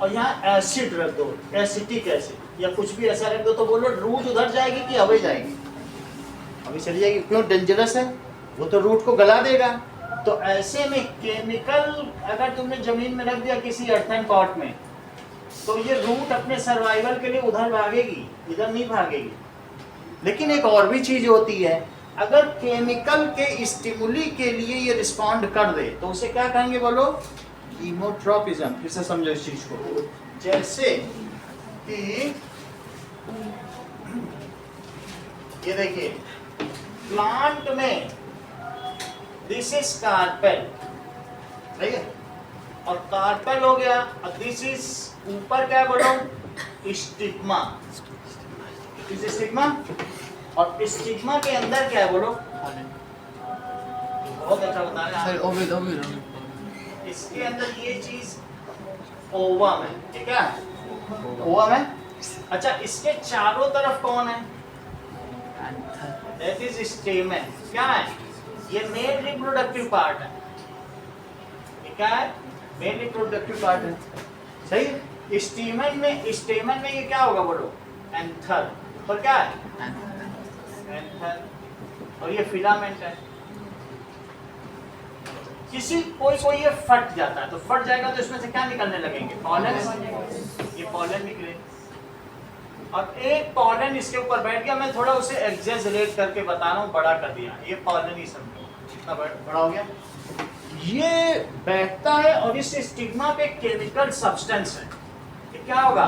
और यहाँ एसिड रख दो, एसिटिक एसिड या कुछ भी ऐसा रख दो, तो बोलो रूट उधर जाएगी कि अभी जाएगी? अभी चली जाएगी। क्यों? डेंजरस है, वो तो रूट को गला देगा। तो ऐसे में केमिकल अगर तुमने जमीन में रख दिया किसी अर्थन पॉट में, तो ये रूट अपने सर्वाइवल के लिए उधर भागेगी, इधर नहीं भागेगी। लेकिन एक और भी चीज होती है, अगर केमिकल के स्टिमुली के लिए ये रिस्पॉन्ड कर दे तो उसे क्या कहेंगे बोलो? कीमोट्रॉपिज्म। फिर से समझो इस चीज को। जैसे कि ये देखिए, प्लांट में दिस इज कार्पेल, ठीक है, और कार्पेल हो गया, और दिस इज ऊपर क्या बोलो? स्टिग्मा। इस स्टिग्मा, और स्टिग्मा के अंदर क्या है बोलो? बहुत अच्छा बता रहे हैं। ओविल। इसके अंदर ये चीज ओवम है, ठीक है? ओवम है। अच्छा, इसके चारों तरफ कौन है? That is स्टेमन। क्या है? ये मेन रिप्रोडक्टिव पार्ट है। ये क्या है? मेन रिप्रोडक्टिव पार्ट है। सही। स्टेमन में ये क्या होगा बोलो? एंथर। पर क्या है? एंथर। और ये फिलामेंट है। कोई ये फट जाता है, तो फट जाएगा तो इसमें से क्या निकलने लगेंगे? पॉलन। ये पॉलन निकले, और एक पॉलन इसके ऊपर बैठ गया। मैं थोड़ा उसे एग्जेजरेट करके बता रहा हूँ, बड़ा कर दिया। ये पॉलन ही समझो, कितना बड़ा हो गया। ये बैठता है और इस स्टिग्मा पे केमिकल सब्सटेंस है। ये क्या होगा?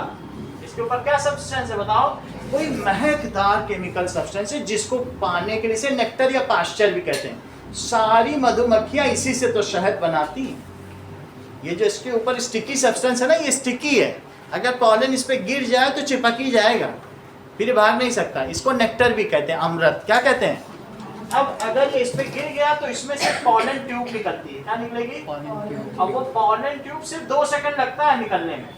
इसके ऊपर क्या सब्सटेंस है बताओ? कोई महकदार केमिकल सब्सटेंस है, जिसको पाने के लिए इसे नेक्टर या पास्चर भी कहते हैं। सारी मधुमक्खियां इसी से तो शहद बनाती हैं। ये जो इसके ऊपर स्टिकी सब्सटेंस है ना, ये स्टिकी है। अगर पॉलन इस पे गिर जाए तो चिपक ही जाएगा, फिर भाग नहीं सकता। इसको नेक्टर भी कहते हैं, अमृत। क्या कहते हैं? अब अगर ये इस पे गिर गया तो इसमें से पॉलन ट्यूब निकलती है। क्या निकलेगी? अब वो पॉलन ट्यूब सिर्फ 2 सेकंड लगता है निकलने में,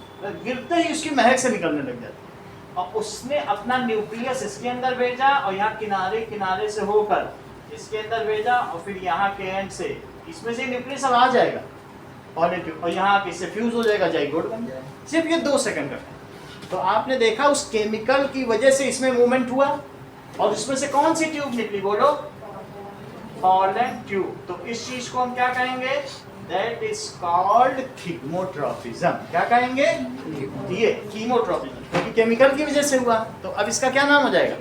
गिरते ही उसकी महक से निकलने लग जाती है। और उसने अपना न्यूक्लियस इसके अंदर भेजा, और यहाँ किनारे किनारे से होकर इसके अंदर भेजा, और फिर यहाँ के एंड से इसमें से न्यूक्लियस अब आ जाएगा पॉलन ट्यूब, और यहाँ किससे फ्यूज हो जाएगा, जाइगोट बन जाएगा। सिर्फ ये 2 सेकंड का। तो आपने देखा उस केमिकल की वजह से इसमें मूवमेंट हुआ, और इसमें से कौन सी ट्यूब निकली बोलो? Pollen tube. तो इस चीज को हम क्या कहेंगे? That is called thigmotropism. क्या कहेंगे? ये कीमोट्रॉपिज्म, क्योंकि केमिकल की वजह से हुआ। तो अब इसका क्या नाम हो जाएगा?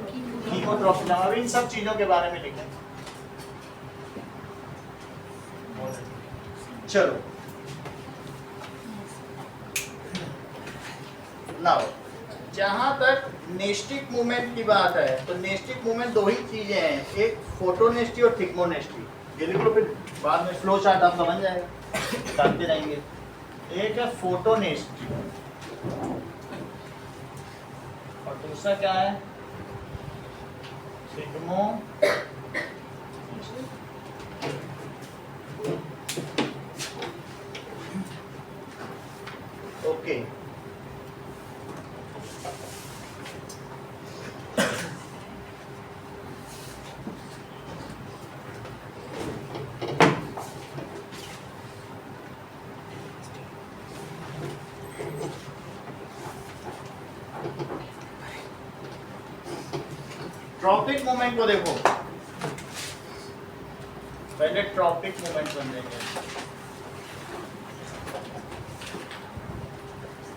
कीमोट्रॉपिज्म। अब इन सब चीजों के बारे में लिखें। चलो नाउ, जहां तक नेस्टिक मूवमेंट की बात है, तो नेस्टिक मूवमेंट 2 ही चीजें हैं, एक फोटोनेस्टी और थिग्मोनेस्टी। ये देख लो, फिर बाद में फ्लो चार्ट आपका बन जाएगा, डालते रहेंगे। एक है फोटोनेस्ट और दूसरा क्या है, सिग्मो। ओके, ट्रॉपिक मूवमेंट को देखो, पहले ट्रॉपिक मूवमेंट समझेंगे।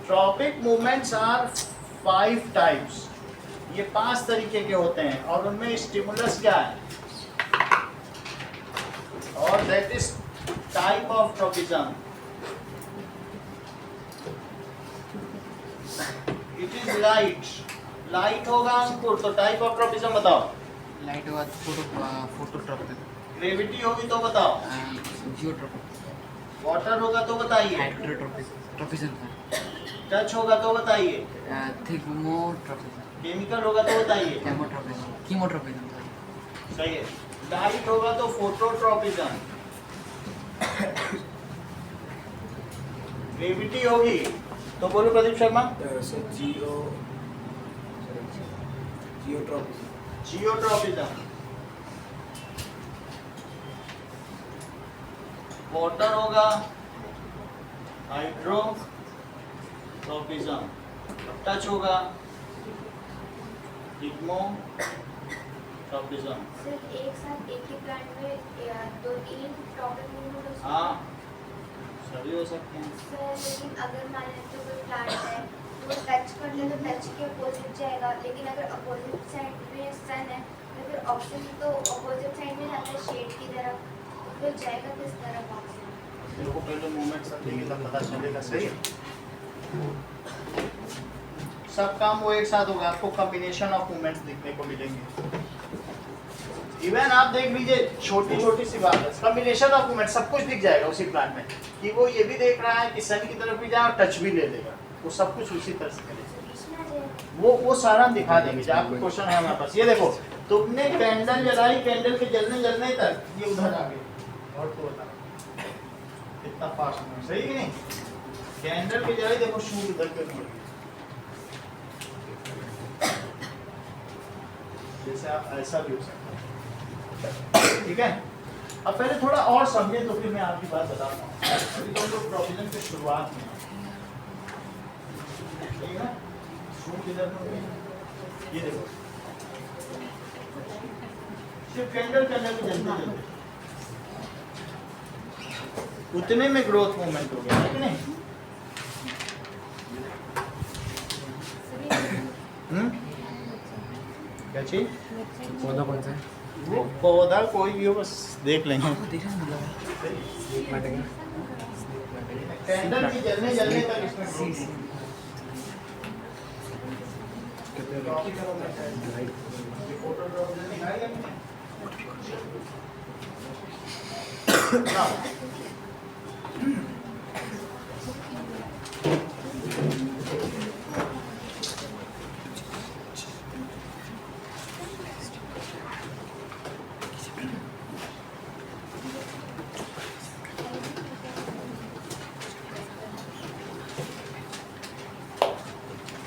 ट्रॉपिक मूवमेंट्स आर 5 टाइप्स, ये 5 तरीके के होते हैं और उनमें स्टिमुलस क्या है, और that is type of tropism. It is light होगा अंकुर, तो टाइप ऑफ ट्रॉपिज्म बताओ। लाइट होगा फोटोट्रॉपिक, ग्रेविटी होगी तो बताओ। जियोट्रॉपिक, वाटर होगा तो बताइए। हाइड्रोट्रॉपिक, ट्रॉपिज्म, टच होगा तो बताइए। थिग्मोट्रॉपिज्म, केमिकल होगा तो बताइए। हेमोट्रॉपिज्म, कीमोट्रॉपिज्म। सही है। लाइट होगा तो फोटोट्रॉपिज्म। ग्रेविटी होगी तो बोलो प्रदीप शर्मा। जियोट्रॉपिज्म। वाटर होगा हाइड्रोट्रॉपिज्म। टच होगा हिग्मोट्रॉपिज्म। सिर्फ एक साथ एक ही प्लांट में 2-3 टॉपिक मूवमेंट हो सकते हाँ, हैं? सभी हो सकते हैं। सर लेकिन अगर मान लेते कोई प्लांट है तो वो टच कर ले तो टच के अपोजिट जाएगा, लेकिन अगर अपोजिट साइड में सन है तो फिर ऑक्सीजन तो अपोजिट साइड में जाता है शेड की तरफ, तो फिर जाएगा किस तरफ ऑक्सीजन? तेरे को पहले मूवमेंट सब देंगे तब पता चलेगा। सही है, सब काम वो एक साथ होगा, आपको कॉम्बिनेशन ऑफ मूवमेंट्स देखने को मिलेंगे। इवन आप देख लीजिए, छोटी छोटी सी बात है, कॉम्बिनेशन ऑफ मूवमेंट सब कुछ दिख जाएगा उसी प्लान में, कि वो ये भी देख रहा है कि सन की तरफ भी जाए और टच भी ले लेगा, वो सब कुछ उसी तरह से करेगा। वो सारा हम दिखा देंगे। जो आपको क्वेश्चन है हमारे पास, ये देखो, तुमने कैंडल जलाई, कैंडल के जलने तक ये उधर आ गई, और तो बता कितना फास्ट है, सही कि नहीं? कैंडल के जलाई, देखो शूट इधर पे मुड़ गई। जैसे आप ऐसा भी हो सकता है, ठीक है। अब पहले थोड़ा और समझे तो फिर मैं आपकी बात बताता हूँ। अभी तो हम लोग प्रोविजन की शुरुआत में हैं, ठीक है। शूट इधर में हो गई, ये देखो सिर्फ कैंडल के अंदर जलते उतने में ग्रोथ मूवमेंट हो गया, है कि नहीं? क्या चीज? पौधा कौन सा है? वो पौधा कोई भी हो, बस देख लेंगे। कैंडल की जलने तक इसमें growth है। ये फोटोट्रॉपिज्म दिखाई हमने। Now,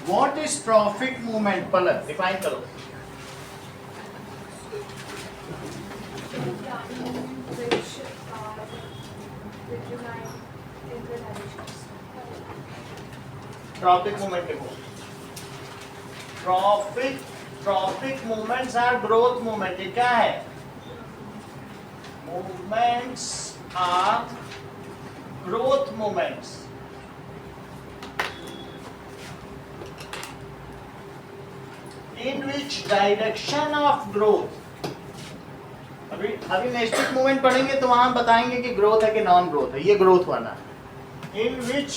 what is trophic movement? Palak define करो। ट्रॉपिक मूवमेंट देखो, tropic movements are growth movement. ये क्या है? Movements are growth movements. In which direction of growth? अभी नेस्टिक मूवमेंट पढ़ेंगे तो वहां बताएंगे कि ग्रोथ है कि नॉन ग्रोथ है। ये ग्रोथ वाला है। In which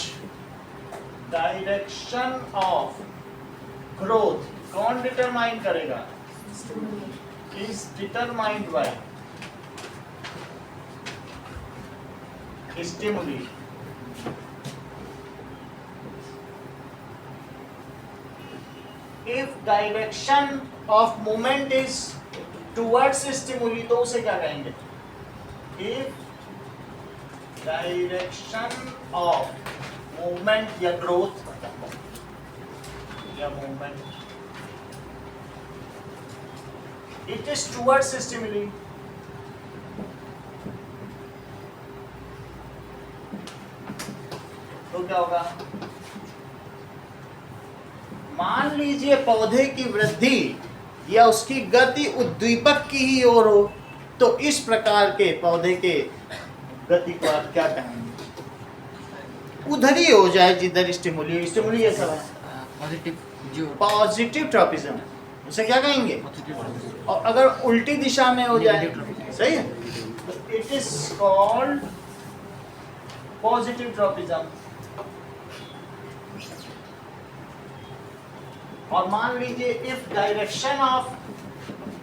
direction of growth कौन डिटरमाइन करेगा? Is determined by stimuli. If direction of movement is towards stimuli, तो उसे क्या कहेंगे? If direction of movement या growth या movement, it is towards stimuli. तो क्या होगा? मान लीजिए पौधे की वृद्धि या उसकी गति उद्दीपक की ही ओर हो, तो इस प्रकार के पौधे के गति को आप क्या कहेंगे? उधर ही हो जाए जिधर स्टिमुली ये सब है, पॉजिटिव ट्रॉपिज्म, उसे क्या कहेंगे? और अगर उल्टी दिशा में हो जाए, सही है, तो it is called positive tropism. और मान लीजिए if direction of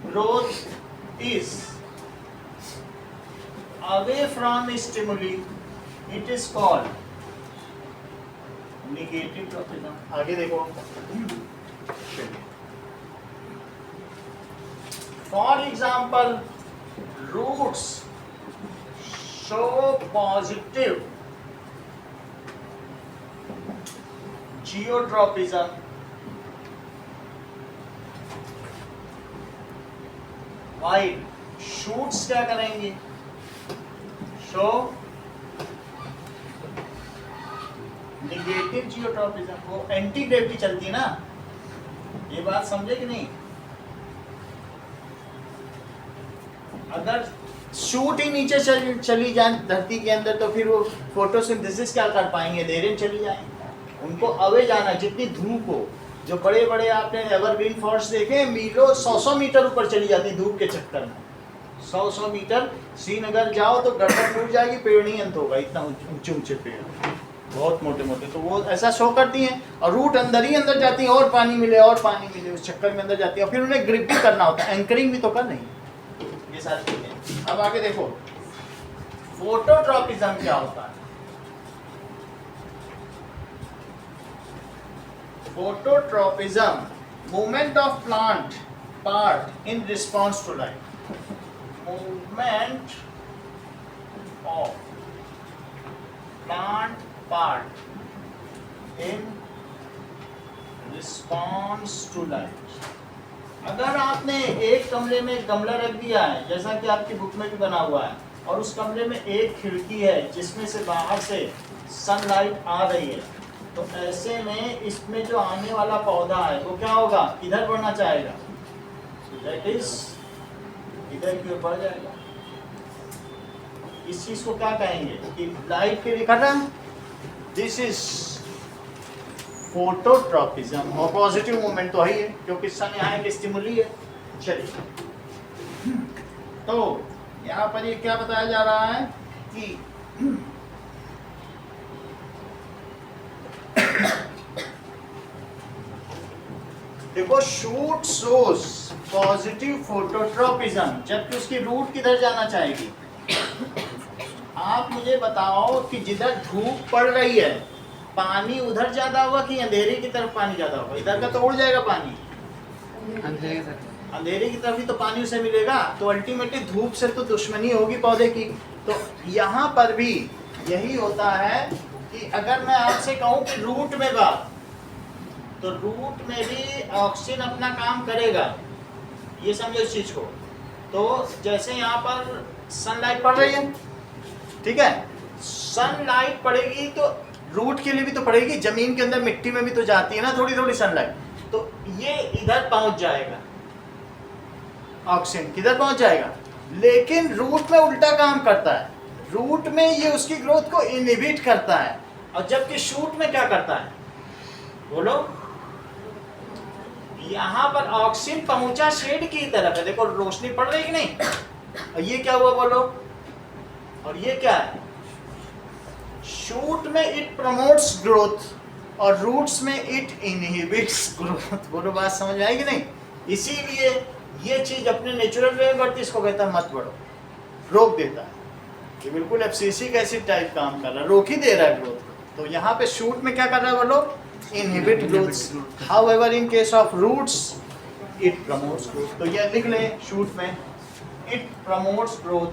growth is away from stimuli, it is called negative tropism. आगे देखो, for example roots show positive geotropism, while shoots क्या करेंगे? Show negative geotropism. वो एंटी ग्रेविटी चलती है ना, ये बात समझे कि नहीं? अगर शूट ही नीचे चली जाए धरती के अंदर, तो फिर वो फोटोसिंथेसिस क्या कर पाएंगे? धैर्य चली जाएंगे। उनको अवे जाना, जितनी धूप हो, जो बड़े बड़े आपने एवरग्रीन फॉरेस्ट देखे, मीलों 100 मीटर ऊपर चली जाती धूप के चक्कर में। 100 मीटर श्रीनगर जाओ तो गर्दन टूट जाएगी, पेड़ नहीं अंत होगा, इतना ऊंचे ऊंचे पेड़, बहुत मोटे मोटे। तो वो ऐसा शो करती हैं, और रूट अंदर ही अंदर जाती है, और पानी मिले और पानी मिले, उस चक्कर में अंदर जाती है। और फिर उन्हें ग्रिप भी करना होता है, एंकरिंग भी तो करना ही, ये सारी चीजें। अब आगे देखो, फोटोट्रॉपिज्म क्या होता है? Phototropism, movement of plant part in response to light. Movement of plant part in response to light. अगर आपने एक कमरे में एक गमला रख दिया है, जैसा कि आपकी बुक में भी बना हुआ है, और उस कमरे में एक खिड़की है जिसमें से बाहर से सनलाइट आ रही है, तो ऐसे में इसमें जो आने वाला पौधा है वो क्या होगा? इधर बढ़ना चाहेगा, दैट इज इधर की ओर बढ़ जाएगा। इस चीज को क्या कहेंगे? कि लाइट के लिए कर रहा है, दिस इज फोटोट्रॉपिज्म। और पॉजिटिव मूवमेंट तो है ही है, क्योंकि सन यहाँ एक स्टिमुली है। चलिए, तो यहाँ पर ये क्या बताया जा रहा है कि देखो, शूट शोज पॉजिटिव फोटोट्रॉपिज्म, जबकि उसकी रूट किधर जाना चाहेगी? आप मुझे बताओ कि जिधर धूप पड़ रही है, पानी उधर ज्यादा होगा कि अंधेरे की तरफ पानी ज्यादा होगा? इधर का तो उड़ जाएगा पानी, अंधेरे की तरफ ही तो पानी उसे मिलेगा। तो अल्टीमेटली धूप से तो दुश्मनी होगी पौधे की। तो यहाँ पर भी यही होता है कि अगर मैं आपसे कहूँ कि रूट में बात, तो रूट में भी ऑक्सीजन अपना काम करेगा, ये समझो इस चीज को। तो जैसे यहाँ पर सनलाइट पड़ रही है, ठीक है, सनलाइट पड़ेगी तो रूट के लिए भी तो पड़ेगी, जमीन के अंदर मिट्टी में भी तो जाती है ना थोड़ी थोड़ी सनलाइट, तो ये इधर पहुंच जाएगा, ऑक्सीजन किधर पहुंच जाएगा। लेकिन रूट में उल्टा काम करता है, रूट में ये उसकी ग्रोथ को इनहिबिट करता है, और जबकि शूट में क्या करता है? बोलो, यहाँ पर ऑक्सीजन पहुंचा शेड की तरफ है, देखो रोशनी पड़ रही है कि नहीं, और ये क्या हुआ बोलो, और ये क्या है? शूट में इट प्रमोट्स ग्रोथ और रूट्स में इट इनहिबिट्स ग्रोथ। बोलो, बात समझ में आएगी नहीं? इसीलिए ये चीज अपने नेचुरल वे में बढ़ती, इसको कहता है मत बढ़ो, रोक देता है। ये बिल्कुल एफसीसी का एसिड टाइप काम कर रहा है, रोक ही दे रहा है ग्रोथ को। तो यहाँ पे शूट में क्या कर रहा है बोलो, inhibit growth. However in case of roots it promotes growth. तो ये लिख लें शूट में, it promotes growth,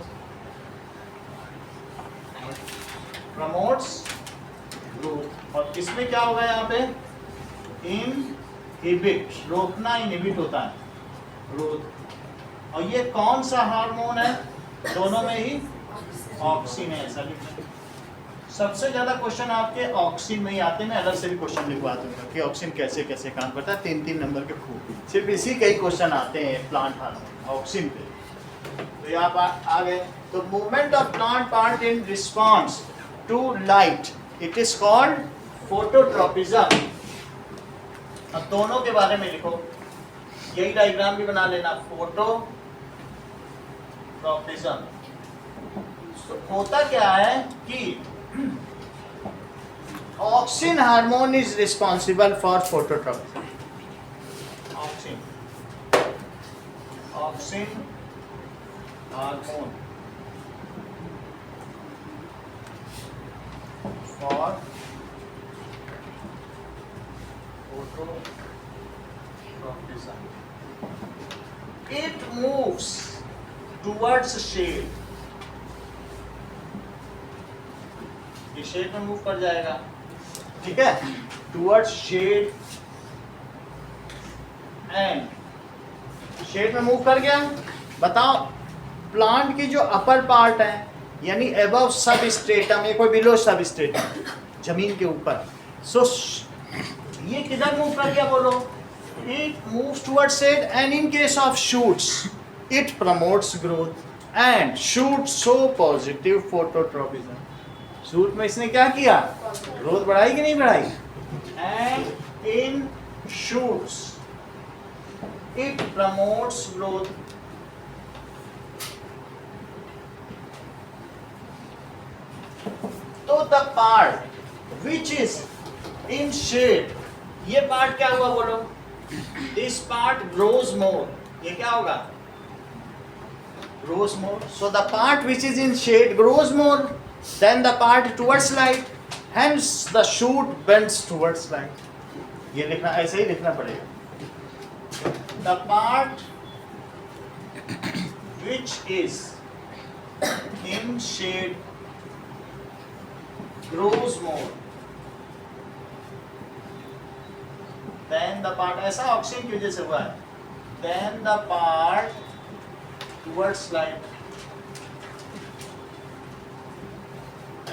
promotes growth. और इसमें क्या होगा यहाँ पे, इनहिबिट, रोकना इनहिबिट होता है ग्रोथ। और ये कौन सा हार्मोन है, दोनों में ही ऑक्सिन है, ऐसा लिखना। सबसे ज्यादा क्वेश्चन आपके ऑक्सिन में ही आते हैं। मैं अलग से भी क्वेश्चन लिखवा दूंगा कि ऑक्सिन कैसे कैसे काम करता है, 3-3 नंबर के खूब, सिर्फ इसी के ही क्वेश्चन आते हैं प्लांट हार्मोन ऑक्सिन पे। तो यहाँ पर आ गए। तो movement of plant part in response to light, it is called phototropism. अब दोनों के बारे में लिखो, यही डायग्राम भी बना लेना, फोटोट्रॉपिज्म। होता क्या है कि auxin hormone is responsible for phototropism. Auxin hormone for phototropism. It moves towards shade, ये शेड में मूव कर जाएगा, ठीक है, टुवर्ड्स शेड। एंड शेड में मूव कर गया। बताओ प्लांट की जो अपर पार्ट है, यानी अबव सब स्ट्रेटम, ये कोई बिलो सब स्ट्रेटम, जमीन के ऊपर, सो ये किधर मूव कर गया बोलो, it moves towards shade, and in case of shoots it promotes growth and shoots show positive phototropism। Shoot में इसने क्या किया, ग्रोथ बढ़ाई कि नहीं बढ़ाई, and in shoots it promotes growth। तो the part which is in shade, ये पार्ट क्या हुआ बोलो, this part grows more, ये क्या होगा, grows more। so the part which is in shade grows more than the part towards light, hence the shoot bends towards light। ये लिखना, ऐसे ही लिखना पड़ेगा, the part which is in shade grows more then the part, ऐसा oxygen की वजह से हुआ है, then the part towards light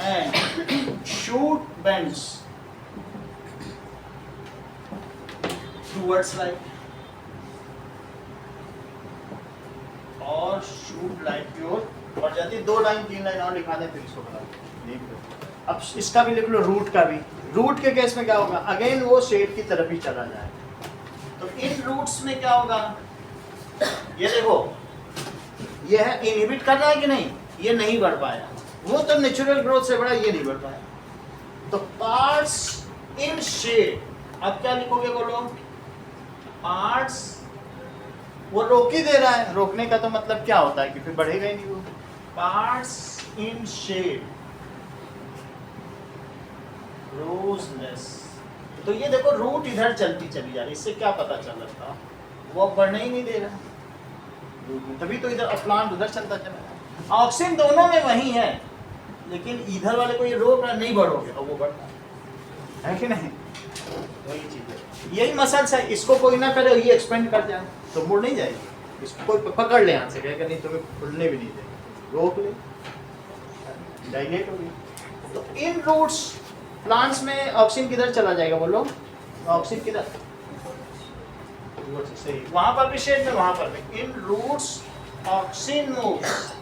and shoot bends towards light, और shoot light की ओर बढ़ जाती है। 2 लाइन 3 लाइन और लिखा दे, फिर इसको बना लिख लो। अब इसका भी लिख लो, रूट का भी। रूट के केस में क्या होगा, अगेन वो शेड की तरफ ही चला जाएगा। तो इन रूट्स में क्या होगा, ये देखो, ये है इनहिबिट कर रहा है कि नहीं, ये नहीं बढ़ पाया, वो तो नेचुरल ग्रोथ से बढ़ा, ये नहीं बढ़ पाया। तो पार्ट्स इन शेड, अब क्या लिखोगे बोलो, पार्ट्स, वो रोक ही दे रहा है, रोकने का तो मतलब क्या होता है कि फिर बढ़ेगा ही नहीं वो। Parts in shade grows less। तो ये देखो रूट इधर चलती चली जा रही, इससे क्या पता चल रहा था, वो अब बढ़ने ही नहीं दे रहा रूट में, तभी तो इधर प्लांट उधर चलता चला रहा। ऑक्सीजन दोनों में वही है, लेकिन इधर वाले को ये रोक रहा, नहीं बढ़ोगे और वो बढ़ता है कि नहीं, वही चीज है। यही मसल्स है, इसको कोई ना करे, ये एक्सपेंड कर जाए तो मुड़ नहीं जाएगी, इसको कोई पकड़ ले यहाँ से, कहेगा नहीं तुम्हें खुलने भी नहीं देगा, रोक ले, डायलेट होगी। तो इन रूट्स प्लांट्स में ऑक्सीजन किधर चला जाएगा बोलो, ऑक्सीजन किधर, सही, वहां पर भी शेड में, वहां पर भी। In roots oxygen moves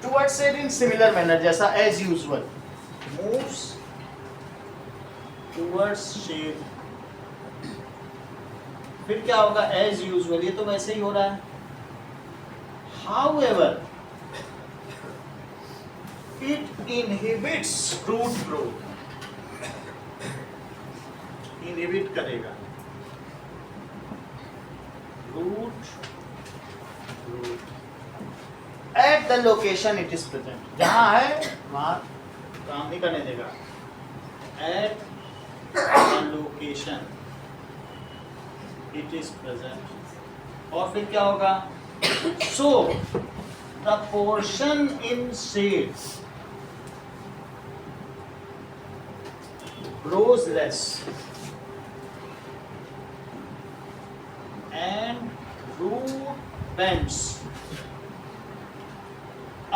towards shade in similar manner, जैसा as usual moves towards shade. फिर क्या होगा, एज यूजुअल, ये तो वैसे ही हो रहा है। However it inhibits root growth, inhibit करेगा root growth। At the location it is present, जहाँ है वहाँ काम नहीं करने देगा। At the location it is present. और फिर क्या होगा? So the portion in shade grows less and root bends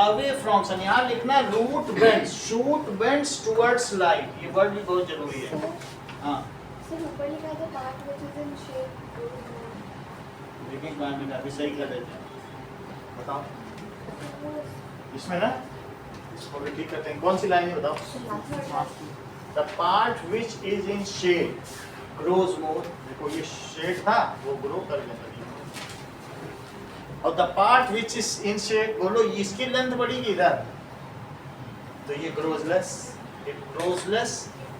away from sun। यहाँ लिखना root bends, shoot bends towards light, ये वर्ड भी बहुत जरूरी है। हाँ सर ऊपर लिखा है part which is in shade, देखिए एक बार अभी सही कर देते हैं। बताओ इसमें ना, इसको भी ठीक करते हैं। कौन सी लाइन है बताओ? The part which is in shade grows more। देखो ये shade था, वो grow कर गया। और the part which is in shade, बोलो इसकी लेंथ बढ़ेगी इधर, तो ये grows less, it grows less,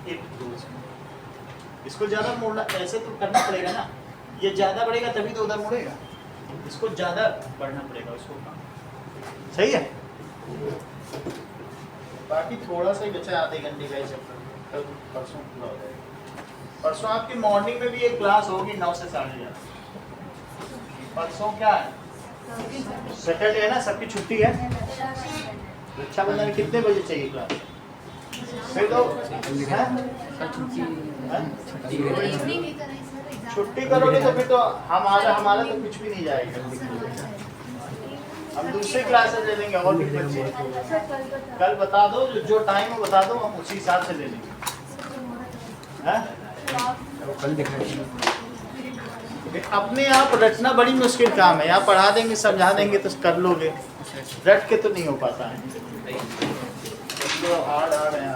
it grows more। इसको ज्यादा मोड़ना, ऐसे तो करना पड़ेगा ना, ये ज्यादा बढ़ेगा तभी तो उधर मुड़ेगा, इसको ज्यादा बढ़ना पड़ेगा उसको। सही है। बाकी थोड़ा सा ही बचा है, आधे घंटे का ही चैप्टर, कल परसों पूरा हो जाएगा। परसों आपकी मॉर्निंग में भी एक क्लास होगी 9 से 11:30। परसों क्या है? सैटरडे है ना, सबकी छुट्टी है। रक्षाबंधन कितने बजे चाहिए क्लास? फिर तो छुट्टी करोगे तो फिर तो हमारा तो कुछ भी नहीं जाएगा। हम दूसरी क्लासेस ले लेंगे और भी बच्चे। कल बता दो, जो टाइम हो बता दो, हम उसी हिसाब से ले लेंगे। कल दिखाएंगे। अपने आप रटना बड़ी मुश्किल काम है, यहाँ पढ़ा देंगे समझा देंगे तो कर लोगे, रट के तो नहीं हो पाता है। तो हार्ड है।